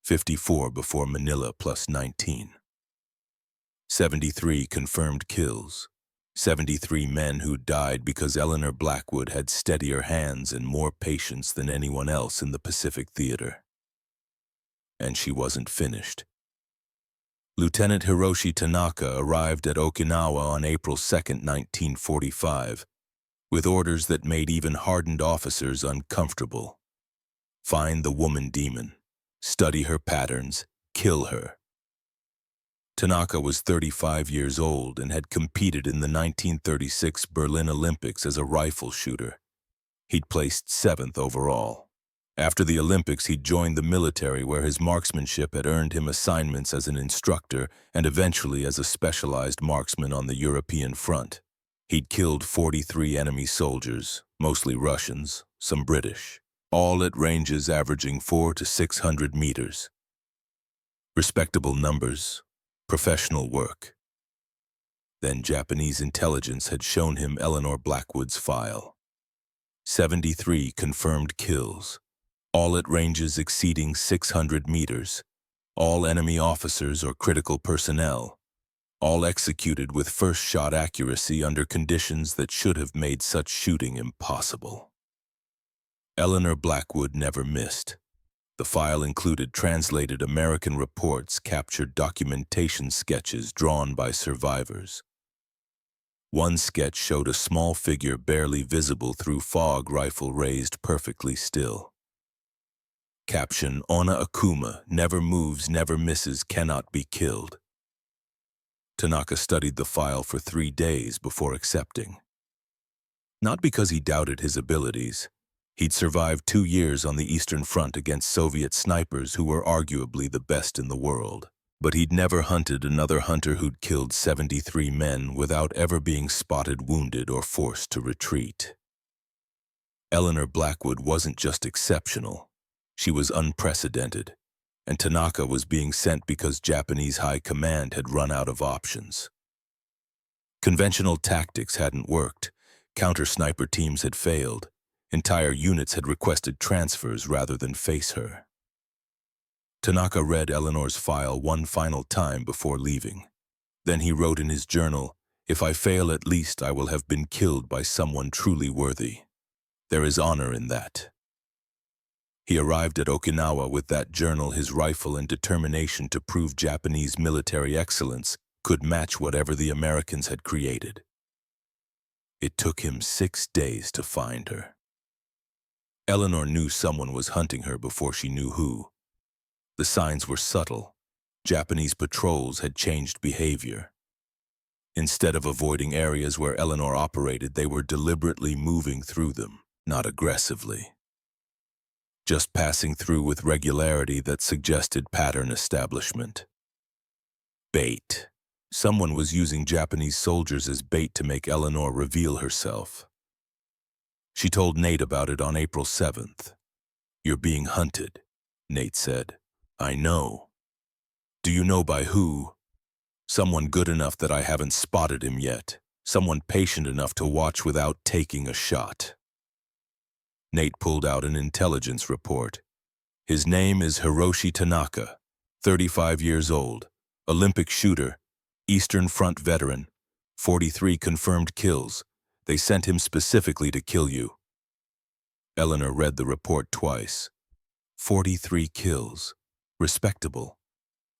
54 before Manila plus 19. 73 confirmed kills, 73 men who died because Eleanor Blackwood had steadier hands and more patience than anyone else in the Pacific Theater. And she wasn't finished. Lieutenant Hiroshi Tanaka arrived at Okinawa on April 2, 1945, with orders that made even hardened officers uncomfortable. Find the woman demon, study her patterns, kill her. Tanaka was 35 years old and had competed in the 1936 Berlin Olympics as a rifle shooter. He'd placed 7th overall. After the Olympics, he'd joined the military where his marksmanship had earned him assignments as an instructor and eventually as a specialized marksman on the European front. He'd killed 43 enemy soldiers, mostly Russians, some British, all at ranges averaging 400 to 600 meters. Respectable numbers, professional work. Then Japanese intelligence had shown him Eleanor Blackwood's file. 73 confirmed kills, all at ranges exceeding 600 meters, all enemy officers or critical personnel, all executed with first-shot accuracy under conditions that should have made such shooting impossible. Eleanor Blackwood never missed. The file included translated American reports, captured documentation sketches drawn by survivors. One sketch showed a small figure barely visible through fog, rifle raised perfectly still. Caption, Ona Akuma, never moves, never misses, cannot be killed. Tanaka studied the file for 3 days before accepting. Not because he doubted his abilities. He'd survived 2 years on the Eastern Front against Soviet snipers who were arguably the best in the world. But he'd never hunted another hunter who'd killed 73 men without ever being spotted wounded or forced to retreat. Eleanor Blackwood wasn't just exceptional. She was unprecedented, and Tanaka was being sent because Japanese high command had run out of options. Conventional tactics hadn't worked, counter-sniper teams had failed, entire units had requested transfers rather than face her. Tanaka read Eleanor's file one final time before leaving. Then he wrote in his journal, "If I fail, at least I will have been killed by someone truly worthy. There is honor in that." He arrived at Okinawa with that journal, his rifle, and determination to prove Japanese military excellence could match whatever the Americans had created. It took him 6 days to find her. Eleanor knew someone was hunting her before she knew who. The signs were subtle. Japanese patrols had changed behavior. Instead of avoiding areas where Eleanor operated, they were deliberately moving through them, not aggressively. Just passing through with regularity that suggested pattern establishment. Bait. Someone was using Japanese soldiers as bait to make Eleanor reveal herself. She told Nate about it on April 7th. "You're being hunted," Nate said. "I know." "Do you know by who?" "Someone good enough that I haven't spotted him yet. Someone patient enough to watch without taking a shot." Nate pulled out an intelligence report. "His name is Hiroshi Tanaka, 35 years old, Olympic shooter, Eastern Front veteran, 43 confirmed kills. They sent him specifically to kill you." Eleanor read the report twice. 43 kills. Respectable.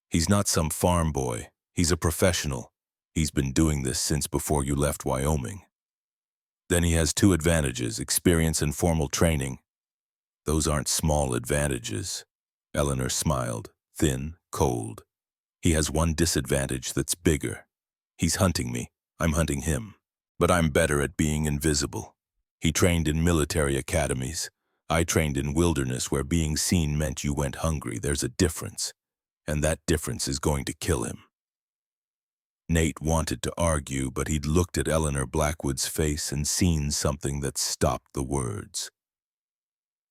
He's not some farm boy. He's a professional. He's been doing this since before you left Wyoming. Then he has 2 advantages, experience and formal training. Those aren't small advantages. Eleanor smiled. thin, cold. He has one disadvantage that's bigger. He's hunting me. I'm hunting him. But I'm better at being invisible. He trained in military academies. I trained in wilderness where being seen meant you went hungry. There's a difference, and that difference is going to kill him. Nate wanted to argue, but he'd looked at Eleanor Blackwood's face and seen something that stopped the words.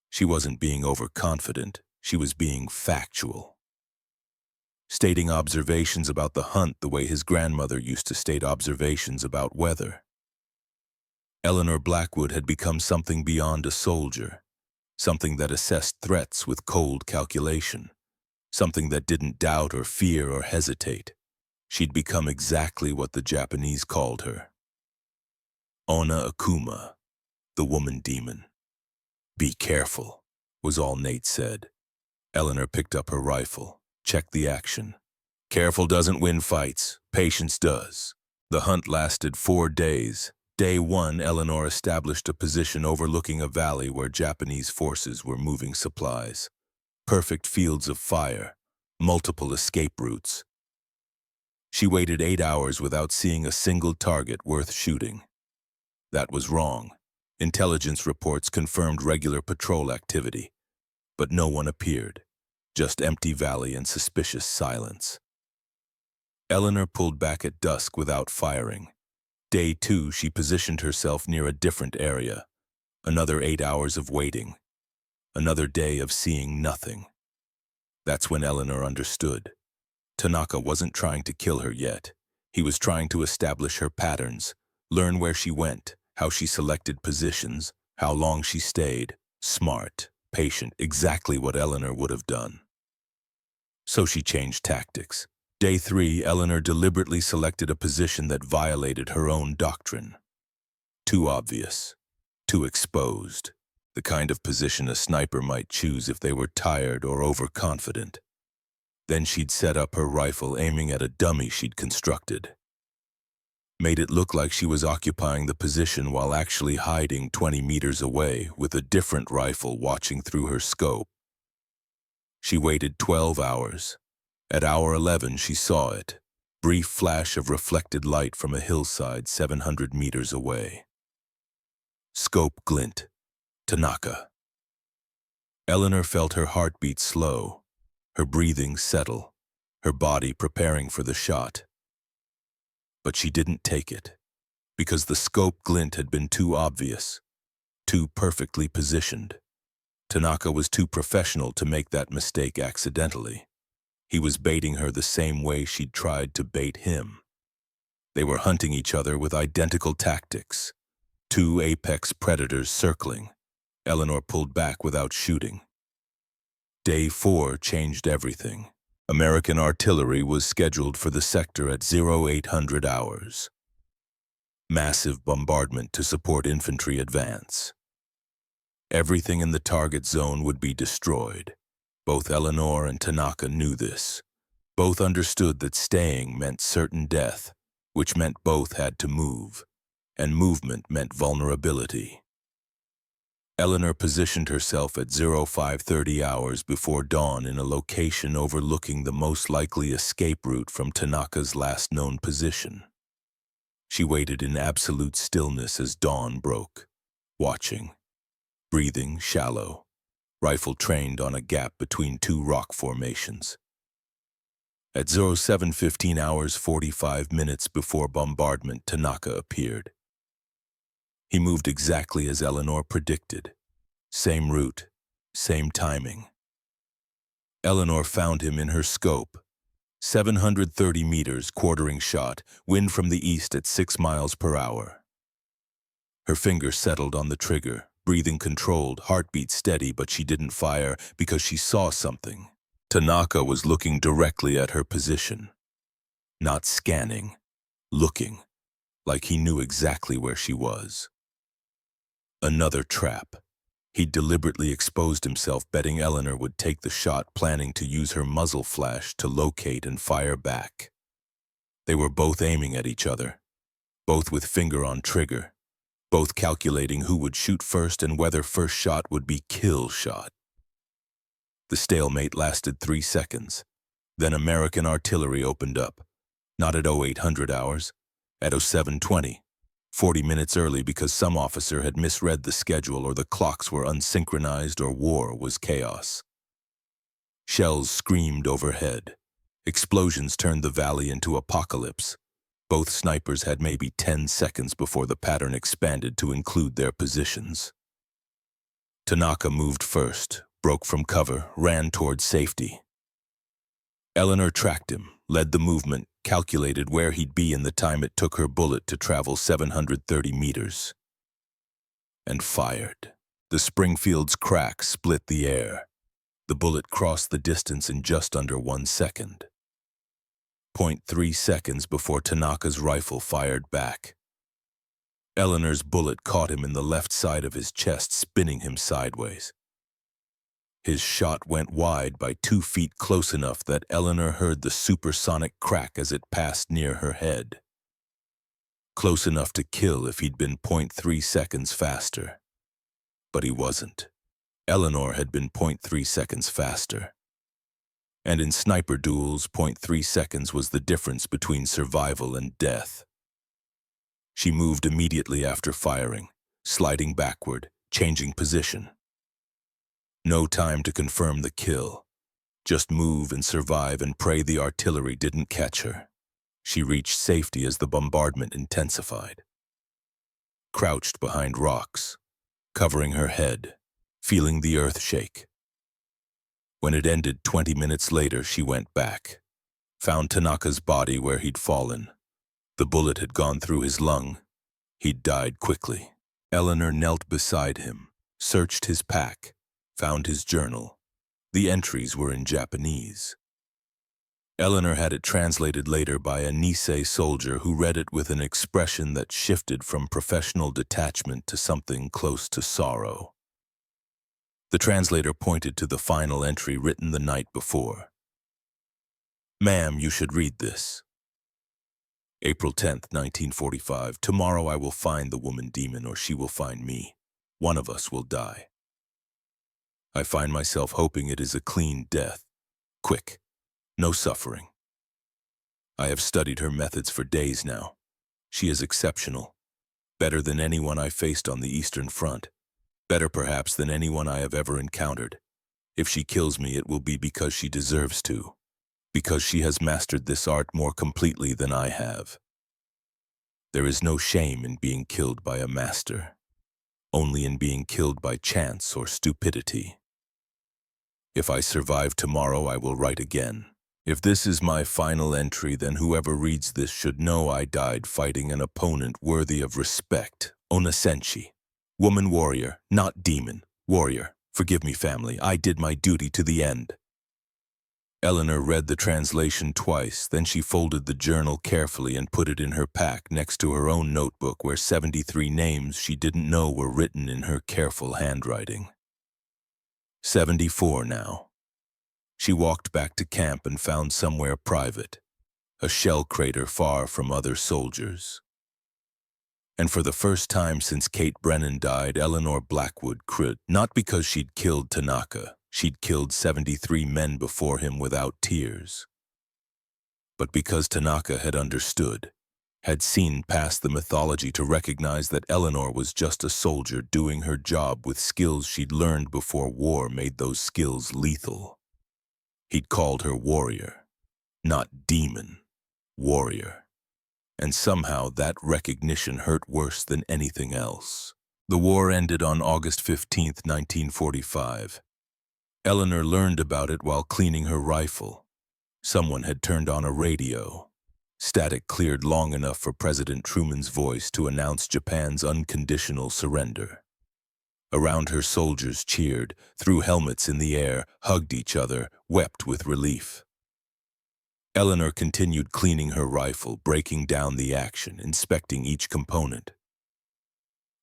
She wasn't being overconfident. She was being factual. Stating observations about the hunt the way his grandmother used to state observations about weather. Eleanor Blackwood had become something beyond a soldier, something that assessed threats with cold calculation, something that didn't doubt or fear or hesitate. She'd become exactly what the Japanese called her. Ona Akuma, the woman demon. "Be careful," was all Nate said. Eleanor picked up her rifle, checked the action. Careful doesn't win fights, patience does. The hunt lasted 4 days. Day 1, Eleanor established a position overlooking a valley where Japanese forces were moving supplies. Perfect fields of fire, multiple escape routes. She waited 8 hours without seeing a single target worth shooting. That was wrong. Intelligence reports confirmed regular patrol activity, but no one appeared. Just empty valley and suspicious silence. Eleanor pulled back at dusk without firing. Day 2, she positioned herself near a different area. Another 8 hours of waiting. Another day of seeing nothing. That's when Eleanor understood. Tanaka wasn't trying to kill her yet. He was trying to establish her patterns, learn where she went, how she selected positions, how long she stayed. Smart, patient, exactly what Eleanor would have done. So she changed tactics. Day 3, Eleanor deliberately selected a position that violated her own doctrine. Too obvious, too exposed, the kind of position a sniper might choose if they were tired or overconfident. Then she'd set up her rifle aiming at a dummy she'd constructed. Made it look like she was occupying the position while actually hiding 20 meters away with a different rifle watching through her scope. She waited 12 hours. At hour 11, she saw it. Brief flash of reflected light from a hillside 700 meters away. Scope glint. Tanaka. Eleanor felt her heartbeat slow, her breathing settle, her body preparing for the shot. But she didn't take it, because the scope glint had been too obvious, too perfectly positioned. Tanaka was too professional to make that mistake accidentally. He was baiting her the same way she'd tried to bait him. They were hunting each other with identical tactics. 2 apex predators circling. Eleanor pulled back without shooting. Day 4 changed everything. American artillery was scheduled for the sector at 0800 hours. Massive bombardment to support infantry advance. Everything in the target zone would be destroyed. Both Eleanor and Tanaka knew this. Both understood that staying meant certain death, which meant both had to move, and movement meant vulnerability. Eleanor positioned herself at 0530 hours before dawn in a location overlooking the most likely escape route from Tanaka's last known position. She waited in absolute stillness as dawn broke, watching, breathing shallow, rifle trained on a gap between 2 rock formations. At 0715 hours 45 minutes before bombardment, Tanaka appeared. He moved exactly as Eleanor predicted. Same route, same timing. Eleanor found him in her scope. 730 meters, quartering shot, wind from the east at 6 miles per hour. Her finger settled on the trigger, breathing controlled, heartbeat steady, but she didn't fire because she saw something. Tanaka was looking directly at her position. Not scanning, looking, like he knew exactly where she was. Another trap. He deliberately exposed himself, betting Eleanor would take the shot, planning to use her muzzle flash to locate and fire back. They were both aiming at each other, both with finger on trigger, both calculating who would shoot first and whether first shot would be kill shot. The stalemate lasted 3 seconds. Then American artillery opened up. Not at 0800 hours, at 0720. 40 minutes early because some officer had misread the schedule or the clocks were unsynchronized or war was chaos. Shells screamed overhead. Explosions turned the valley into apocalypse. Both snipers had maybe 10 seconds before the pattern expanded to include their positions. Tanaka moved first, broke from cover, ran toward safety. Eleanor tracked him, led the movement, calculated where he'd be in the time it took her bullet to travel 730 meters. And fired. The Springfield's crack split the air. The bullet crossed the distance in just under 1 second. 0.3 seconds before Tanaka's rifle fired back. Eleanor's bullet caught him in the left side of his chest, spinning him sideways. His shot went wide by 2 feet, close enough that Eleanor heard the supersonic crack as it passed near her head. Close enough to kill if he'd been 0.3 seconds faster. But he wasn't. Eleanor had been 0.3 seconds faster. And in sniper duels, 0.3 seconds was the difference between survival and death. She moved immediately after firing, sliding backward, changing position. No time to confirm the kill. Just move and survive and pray the artillery didn't catch her. She reached safety as the bombardment intensified. Crouched behind rocks, covering her head, feeling the earth shake. When it ended 20 minutes later, she went back, found Tanaka's body where he'd fallen. The bullet had gone through his lung. He'd died quickly. Eleanor knelt beside him, searched his pack, found his journal. The entries were in Japanese. Eleanor had it translated later by a Nisei soldier who read it with an expression that shifted from professional detachment to something close to sorrow. The translator pointed to the final entry written the night before. "Ma'am, you should read this. April 10th, 1945. Tomorrow I will find the woman demon or she will find me. One of us will die. I find myself hoping it is a clean death. Quick. No suffering. I have studied her methods for days now. She is exceptional. Better than anyone I faced on the Eastern Front. Better perhaps than anyone I have ever encountered. If she kills me, it will be because she deserves to. Because she has mastered this art more completely than I have. There is no shame in being killed by a master. Only in being killed by chance or stupidity. If I survive tomorrow, I will write again. If this is my final entry, then whoever reads this should know I died fighting an opponent worthy of respect. Onasenshi. Woman warrior, not demon. Warrior. Forgive me, family. I did my duty to the end." Eleanor read the translation twice, then she folded the journal carefully and put it in her pack next to her own notebook where 73 names she didn't know were written in her careful handwriting. 74 now. She walked back to camp and found somewhere private, a shell crater far from other soldiers. And for the first time since Kate Brennan died, Eleanor Blackwood cried, not because she'd killed Tanaka, she'd killed 73 men before him without tears, but because Tanaka had understood, had seen past the mythology to recognize that Eleanor was just a soldier doing her job with skills she'd learned before war made those skills lethal. He'd called her warrior, not demon, warrior. And somehow that recognition hurt worse than anything else. The war ended on August 15, 1945. Eleanor learned about it while cleaning her rifle. Someone had turned on a radio. Static cleared long enough for President Truman's voice to announce Japan's unconditional surrender. Around her, soldiers cheered, threw helmets in the air, hugged each other, wept with relief. Eleanor continued cleaning her rifle, breaking down the action, inspecting each component.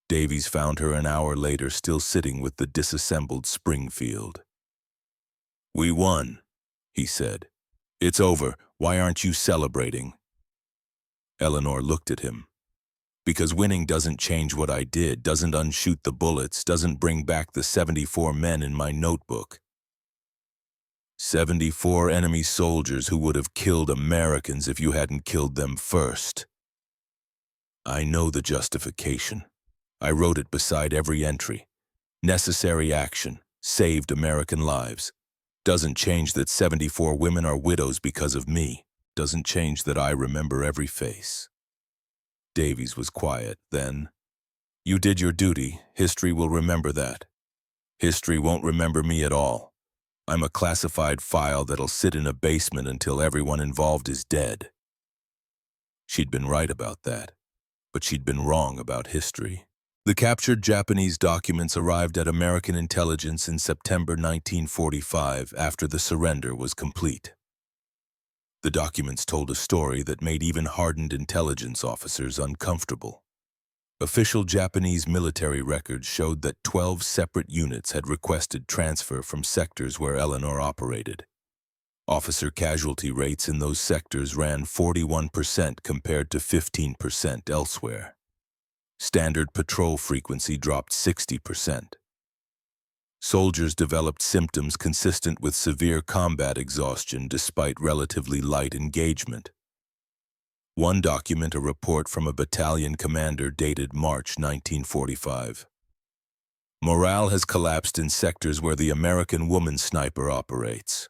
Davies found her an hour later still sitting with the disassembled Springfield. "We won," he said. "It's over. Why aren't you celebrating?" Eleanor looked at him. "Because winning doesn't change what I did, doesn't unshoot the bullets, doesn't bring back the 74 men in my notebook." 74 enemy soldiers who would have killed Americans if you hadn't killed them first. I know the justification. I wrote it beside every entry. Necessary action saved American lives. Doesn't change that 74 women are widows because of me. Doesn't change that I remember every face. Davies was quiet. Then, you did your duty. History will remember that. History won't remember me at all. I'm a classified file that'll sit in a basement until everyone involved is dead. She'd been right about that, but she'd been wrong about history. The captured Japanese documents arrived at American intelligence in September 1945 after the surrender was complete. The documents told a story that made even hardened intelligence officers uncomfortable. Official Japanese military records showed that 12 separate units had requested transfer from sectors where Eleanor operated. Officer casualty rates in those sectors ran 41% compared to 15% elsewhere. Standard patrol frequency dropped 60%. Soldiers developed symptoms consistent with severe combat exhaustion despite relatively light engagement. One document, a report from a battalion commander dated March 1945. Morale has collapsed in sectors where the American woman sniper operates.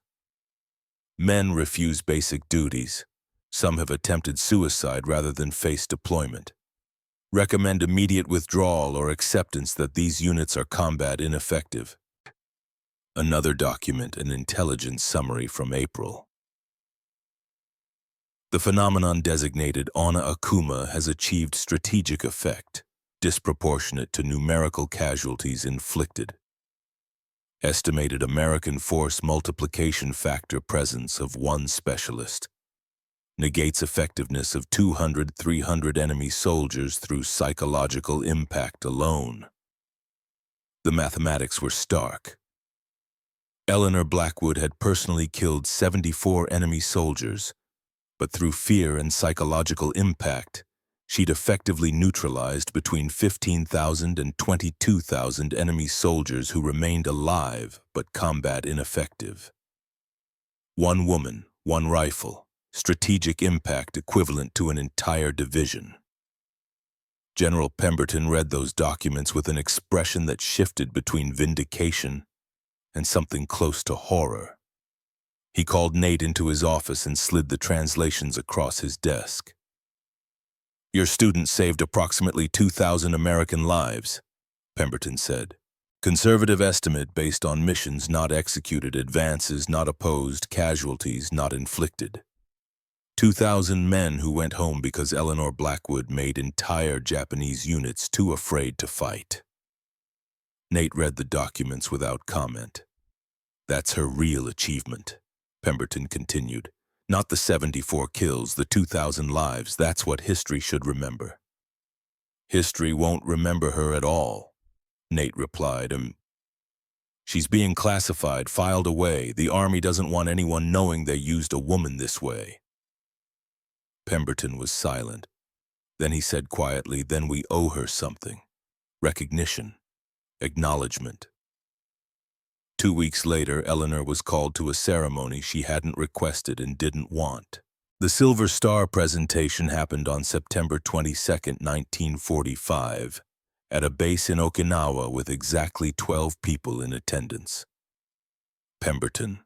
Men refuse basic duties. Some have attempted suicide rather than face deployment. Recommend immediate withdrawal or acceptance that these units are combat ineffective. Another document, an intelligence summary from April. The phenomenon designated Ona Akuma has achieved strategic effect, disproportionate to numerical casualties inflicted. Estimated American force multiplication factor presence of 1 specialist. Negates effectiveness of 200-300 enemy soldiers through psychological impact alone. The mathematics were stark. Eleanor Blackwood had personally killed 74 enemy soldiers, but through fear and psychological impact, she'd effectively neutralized between 15,000 and 22,000 enemy soldiers who remained alive but combat ineffective. 1 woman, 1 rifle. Strategic impact equivalent to an entire division. General Pemberton read those documents with an expression that shifted between vindication and something close to horror. He called Nate into his office and slid the translations across his desk. Your student saved approximately 2,000 American lives, Pemberton said. Conservative estimate based on missions not executed, advances not opposed, casualties not inflicted. 2,000 men who went home because Eleanor Blackwood made entire Japanese units too afraid to fight. Nate read the documents without comment. That's her real achievement, Pemberton continued. Not the 74 kills, the 2,000 lives. That's what history should remember. History won't remember her at all, Nate replied. She's being classified, filed away. The Army doesn't want anyone knowing they used a woman this way. Pemberton was silent. Then he said quietly, then we owe her something. Recognition. Acknowledgement. 2 weeks later, Eleanor was called to a ceremony she hadn't requested and didn't want. The Silver Star presentation happened on September 22, 1945, at a base in Okinawa with exactly 12 people in attendance. Pemberton,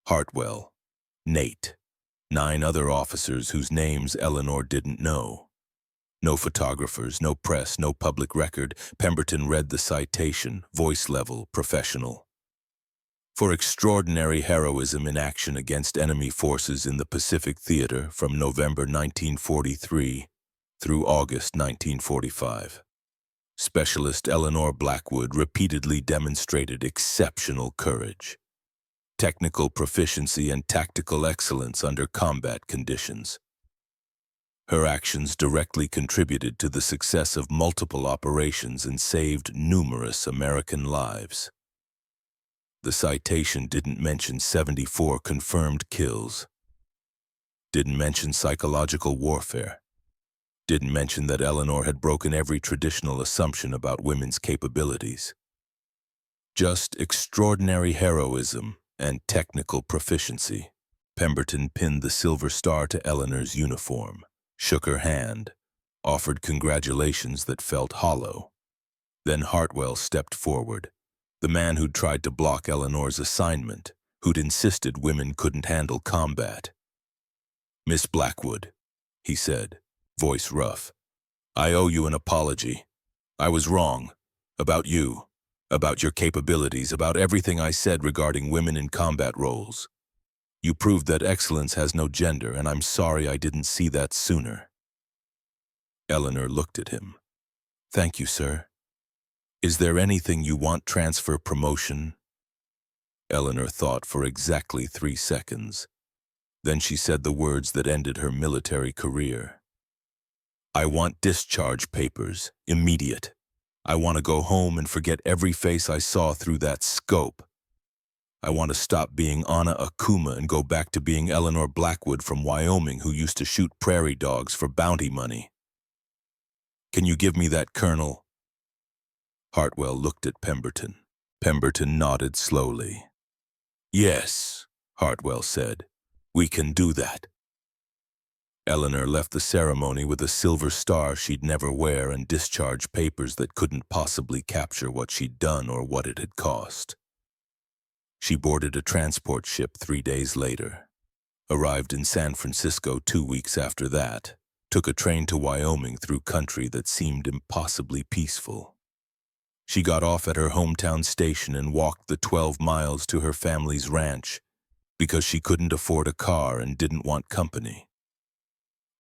Hartwell, Nate, 9 other officers whose names Eleanor didn't know. No photographers, no press, no public record. Pemberton read the citation, voice level, professional. For extraordinary heroism in action against enemy forces in the Pacific Theater from November 1943 through August 1945. Specialist Eleanor Blackwood repeatedly demonstrated exceptional courage, technical proficiency, and tactical excellence under combat conditions. Her actions directly contributed to the success of multiple operations and saved numerous American lives. The citation didn't mention 74 confirmed kills, didn't mention psychological warfare, didn't mention that Eleanor had broken every traditional assumption about women's capabilities. Just extraordinary heroism and technical proficiency. Pemberton pinned the silver star to Eleanor's uniform, shook her hand, offered congratulations that felt hollow. Then Hartwell stepped forward, the man who'd tried to block Eleanor's assignment, who'd insisted women couldn't handle combat. "Miss Blackwood," he said, voice rough, "I owe you an apology. I was wrong. About you. About your capabilities, about everything I said regarding women in combat roles. You proved that excellence has no gender, and I'm sorry I didn't see that sooner." Eleanor looked at him. "Thank you, sir. Is there anything you want? Transfer, promotion?" Eleanor thought for exactly 3 seconds. Then she said the words that ended her military career. "I want discharge papers, immediate. I want to go home and forget every face I saw through that scope. I want to stop being Anna Akuma and go back to being Eleanor Blackwood from Wyoming who used to shoot prairie dogs for bounty money. Can you give me that, Colonel?" Hartwell looked at Pemberton. Pemberton nodded slowly. "Yes," Hartwell said. "We can do that." Eleanor left the ceremony with a silver star she'd never wear and discharge papers that couldn't possibly capture what she'd done or what it had cost. She boarded a transport ship 3 days later, arrived in San Francisco 2 weeks after that, took a train to Wyoming through country that seemed impossibly peaceful. She got off at her hometown station and walked the 12 miles to her family's ranch because she couldn't afford a car and didn't want company.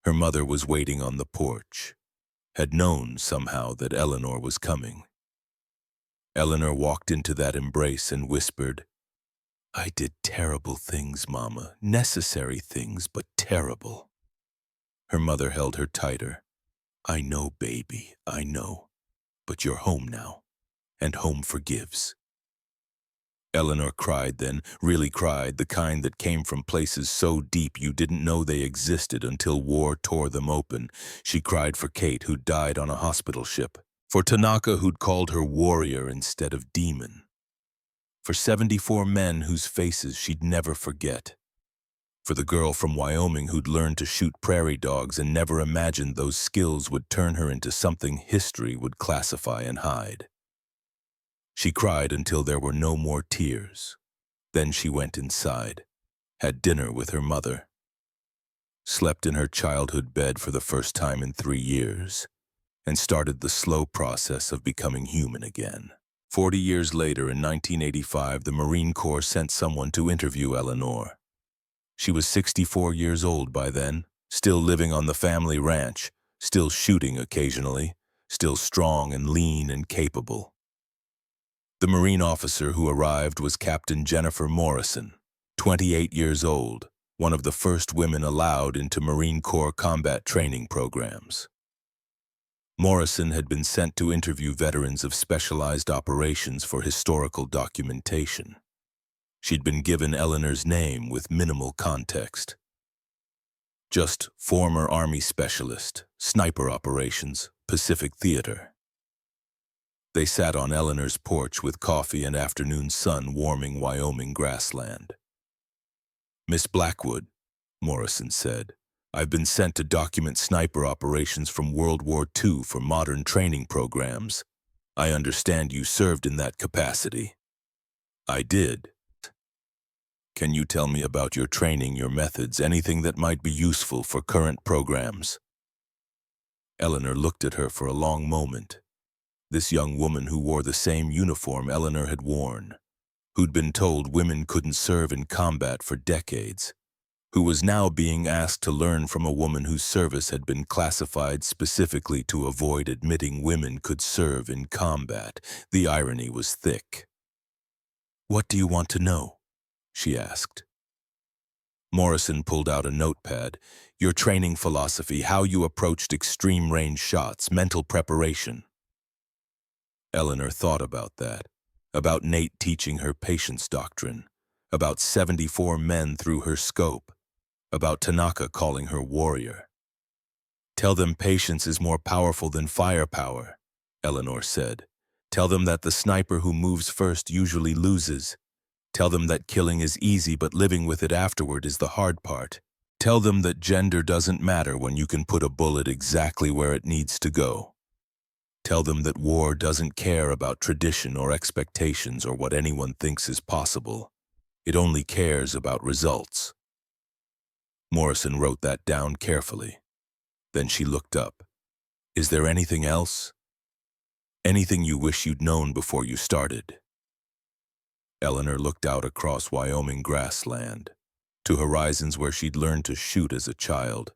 Her mother was waiting on the porch, had known somehow that Eleanor was coming. Eleanor walked into that embrace and whispered, "I did terrible things, Mama, necessary things, but terrible." Her mother held her tighter. "I know, baby, I know, but you're home now, and home forgives." Eleanor cried then, really cried, the kind that came from places so deep you didn't know they existed until war tore them open. She cried for Kate, who died on a hospital ship, for Tanaka, who'd called her warrior instead of demon, for 74 men whose faces she'd never forget, for the girl from Wyoming who'd learned to shoot prairie dogs and never imagined those skills would turn her into something history would classify and hide. She cried until there were no more tears. Then she went inside, had dinner with her mother, slept in her childhood bed for the first time in 3 years, and started the slow process of becoming human again. 40 years later, in 1985, the Marine Corps sent someone to interview Eleanor. She was 64 years old by then, still living on the family ranch, still shooting occasionally, still strong and lean and capable. The Marine officer who arrived was Captain Jennifer Morrison, 28 years old, one of the first women allowed into Marine Corps combat training programs. Morrison had been sent to interview veterans of specialized operations for historical documentation. She'd been given Eleanor's name with minimal context. Just former Army specialist, sniper operations, Pacific Theater. They sat on Eleanor's porch with coffee and afternoon sun warming Wyoming grassland. "Miss Blackwood," Morrison said, "I've been sent to document sniper operations from World War II for modern training programs. I understand you served in that capacity." "I did." "Can you tell me about your training, your methods, anything that might be useful for current programs?" Eleanor looked at her for a long moment. This young woman who wore the same uniform Eleanor had worn, who'd been told women couldn't serve in combat for decades, who was now being asked to learn from a woman whose service had been classified specifically to avoid admitting women could serve in combat. The irony was thick. "What do you want to know?" she asked. Morrison pulled out a notepad. "Your training philosophy, how you approached extreme range shots, mental preparation." Eleanor thought about that, about Nate teaching her patience doctrine, about 74 men through her scope, about Tanaka calling her warrior. "Tell them patience is more powerful than firepower," Eleanor said. "Tell them that the sniper who moves first usually loses. Tell them that killing is easy, but living with it afterward is the hard part. Tell them that gender doesn't matter when you can put a bullet exactly where it needs to go. Tell them that war doesn't care about tradition or expectations or what anyone thinks is possible. It only cares about results. Morrison wrote that down carefully. Then she looked up. Is there anything else? Anything you wish you'd known before you started? Eleanor looked out across Wyoming grassland, to horizons where she'd learned to shoot as a child,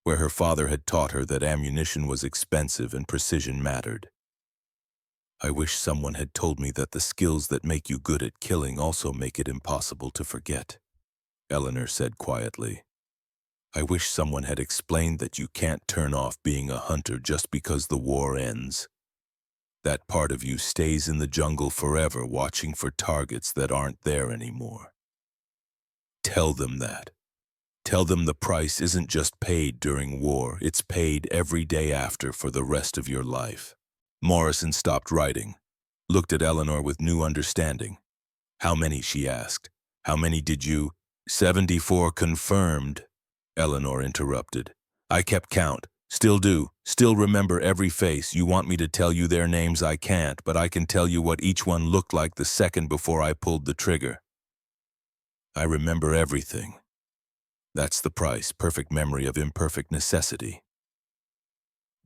where her father had taught her that ammunition was expensive and precision mattered. I wish someone had told me that the skills that make you good at killing also make it impossible to forget, Eleanor said quietly. I wish someone had explained that you can't turn off being a hunter just because the war ends. That part of you stays in the jungle forever, watching for targets that aren't there anymore. Tell them that. Tell them the price isn't just paid during war, it's paid every day after for the rest of your life. Morrison stopped writing, looked at Eleanor with new understanding. How many, she asked. How many did you? 74 confirmed, Eleanor interrupted. I kept count. Still do. Still remember every face. You want me to tell you their names? I can't, but I can tell you what each one looked like the second before I pulled the trigger. I remember everything. That's the price, perfect memory of imperfect necessity.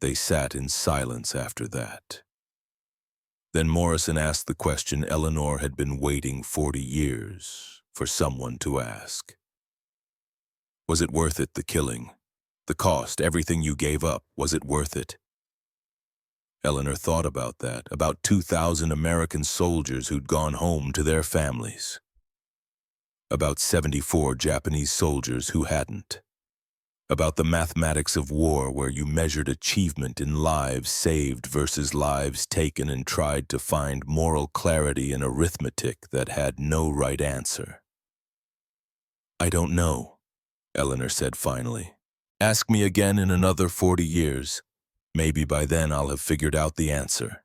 They sat in silence after that. Then Morrison asked the question Eleanor had been waiting 40 years for someone to ask. Was it worth it, the killing? The cost, everything you gave up, was it worth it? Eleanor thought about that, about 2,000 American soldiers who'd gone home to their families. About 74 Japanese soldiers who hadn't. About the mathematics of war where you measured achievement in lives saved versus lives taken and tried to find moral clarity in arithmetic that had no right answer. I don't know, Eleanor said finally. Ask me again in another 40 years. Maybe by then I'll have figured out the answer.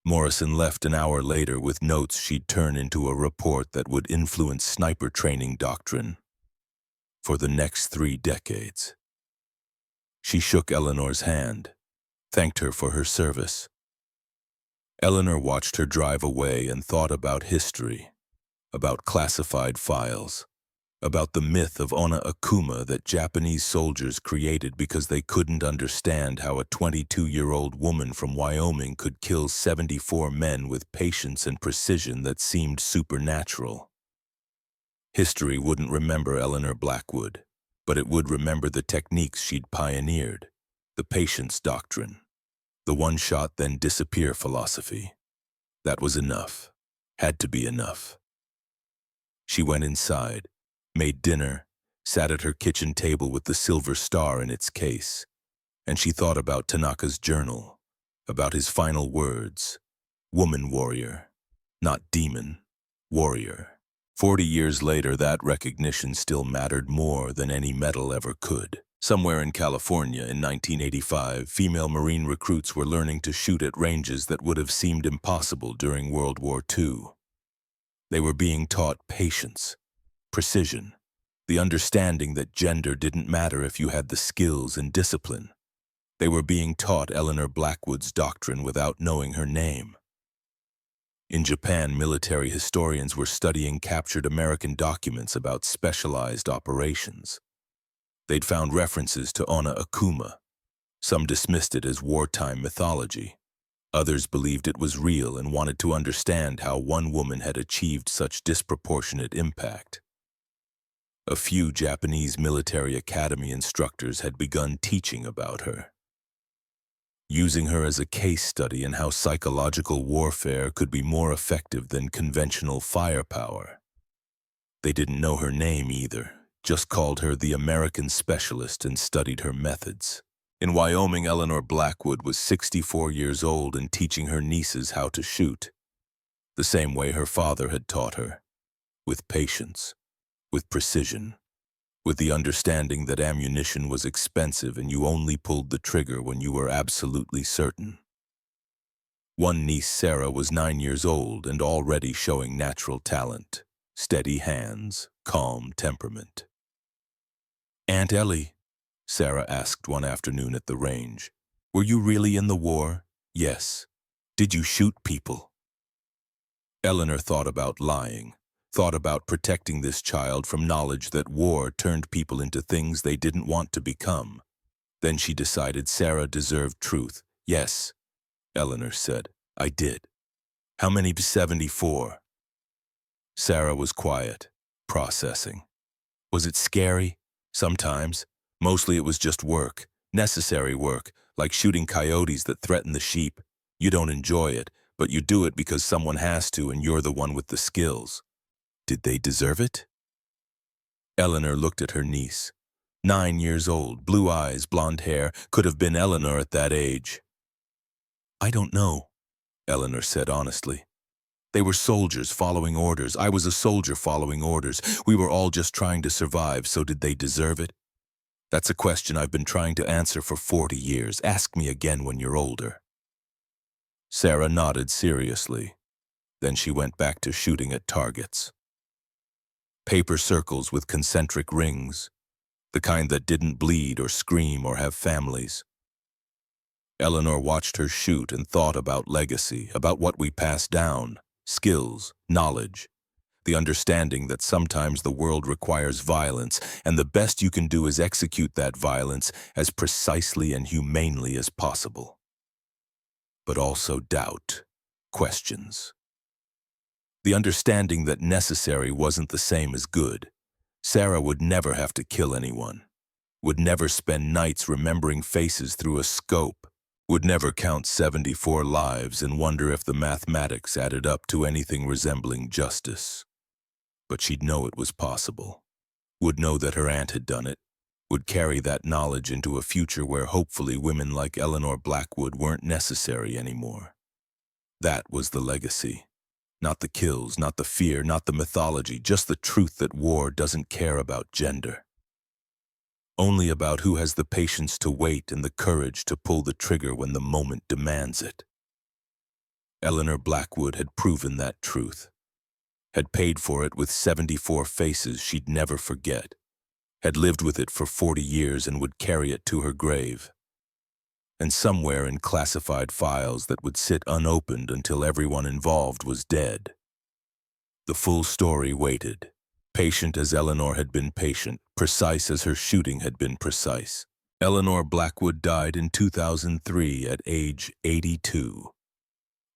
Morrison left an hour later with notes she'd turn into a report that would influence sniper training doctrine for the next 3 decades. She shook Eleanor's hand, thanked her for her service. Eleanor watched her drive away and thought about history, about classified files, about the myth of Ona Akuma that Japanese soldiers created because they couldn't understand how a 22-year-old woman from Wyoming could kill 74 men with patience and precision that seemed supernatural. History wouldn't remember Eleanor Blackwood, but it would remember the techniques she'd pioneered, the patience doctrine, the one-shot then disappear philosophy. That was enough, had to be enough. She went inside, made dinner, sat at her kitchen table with the silver star in its case, and she thought about Tanaka's journal, about his final words, woman warrior, not demon, warrior. 40 years later, that recognition still mattered more than any medal ever could. Somewhere in California in 1985, female Marine recruits were learning to shoot at ranges that would have seemed impossible during World War II. They were being taught patience, precision, the understanding that gender didn't matter if you had the skills and discipline. They were being taught Eleanor Blackwood's doctrine without knowing her name. In Japan, military historians were studying captured American documents about specialized operations. They'd found references to Ona Akuma. Some dismissed it as wartime mythology. Others believed it was real and wanted to understand how one woman had achieved such disproportionate impact. A few Japanese military academy instructors had begun teaching about her, using her as a case study in how psychological warfare could be more effective than conventional firepower. They didn't know her name either, just called her the American specialist and studied her methods. In Wyoming, Eleanor Blackwood was 64 years old and teaching her nieces how to shoot, the same way her father had taught her, with patience, with precision, with the understanding that ammunition was expensive and you only pulled the trigger when you were absolutely certain. One niece, Sarah, was 9 years old and already showing natural talent. Steady hands, calm temperament. "Aunt Ellie," Sarah asked one afternoon at the range, "were you really in the war?" "Yes." "Did you shoot people?" Eleanor thought about lying, thought about protecting this child from knowledge that war turned people into things they didn't want to become. Then she decided Sarah deserved truth. "Yes," Eleanor said, "I did." "How many?" "74. Sarah was quiet, processing. Was it scary? Sometimes. Mostly it was just work, necessary work, like shooting coyotes that threaten the sheep. You don't enjoy it, but you do it because someone has to and you're the one with the skills. Did they deserve it? Eleanor looked at her niece. 9 years old, blue eyes, blonde hair, could have been Eleanor at that age. "I don't know," Eleanor said honestly. "They were soldiers following orders. I was a soldier following orders. We were all just trying to survive, so did they deserve it? That's a question I've been trying to answer for 40 years. Ask me again when you're older." Sarah nodded seriously. Then she went back to shooting at targets. Paper circles with concentric rings, the kind that didn't bleed or scream or have families. Eleanor watched her shoot and thought about legacy, about what we pass down, skills, knowledge, the understanding that sometimes the world requires violence, and the best you can do is execute that violence as precisely and humanely as possible. But also doubt, questions. The understanding that necessary wasn't the same as good. Sarah would never have to kill anyone, would never spend nights remembering faces through a scope, would never count 74 lives and wonder if the mathematics added up to anything resembling justice. But she'd know it was possible, would know that her aunt had done it, would carry that knowledge into a future where hopefully women like Eleanor Blackwood weren't necessary anymore. That was the legacy. Not the kills, not the fear, not the mythology, just the truth that war doesn't care about gender. Only about who has the patience to wait and the courage to pull the trigger when the moment demands it. Eleanor Blackwood had proven that truth, had paid for it with 74 faces she'd never forget, had lived with it for 40 years and would carry it to her grave. And somewhere in classified files that would sit unopened until everyone involved was dead. The full story waited, patient as Eleanor had been patient, precise as her shooting had been precise. Eleanor Blackwood died in 2003 at age 82.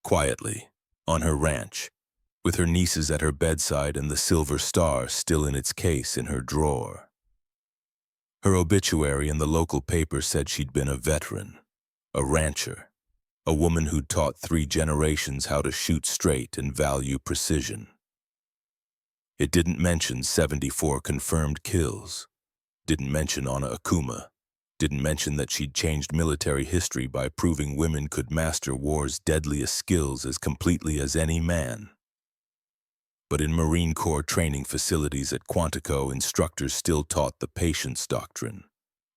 Quietly, on her ranch, with her nieces at her bedside and the silver star still in its case in her drawer. Her obituary in the local paper said she'd been a veteran, a rancher, a woman who'd taught 3 generations how to shoot straight and value precision. It didn't mention 74 confirmed kills, didn't mention Anna Akuma, didn't mention that she'd changed military history by proving women could master war's deadliest skills as completely as any man. But in Marine Corps training facilities at Quantico, instructors still taught the patience doctrine,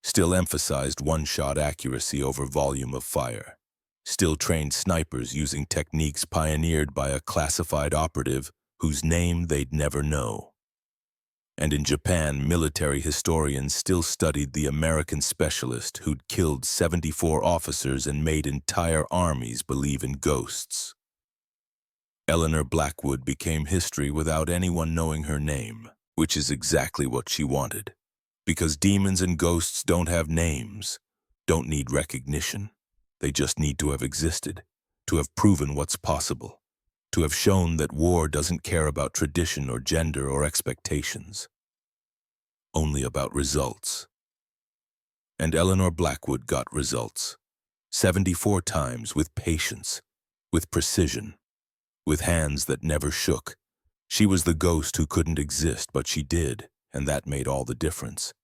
still emphasized one-shot accuracy over volume of fire, still trained snipers using techniques pioneered by a classified operative whose name they'd never know. And in Japan, military historians still studied the American specialist who'd killed 74 officers and made entire armies believe in ghosts. Eleanor Blackwood became history without anyone knowing her name, which is exactly what she wanted. Because demons and ghosts don't have names, don't need recognition. They just need to have existed, to have proven what's possible, to have shown that war doesn't care about tradition or gender or expectations, only about results. And Eleanor Blackwood got results, 74 times with patience, with precision, with hands that never shook. She was the ghost who couldn't exist, but she did, and that made all the difference.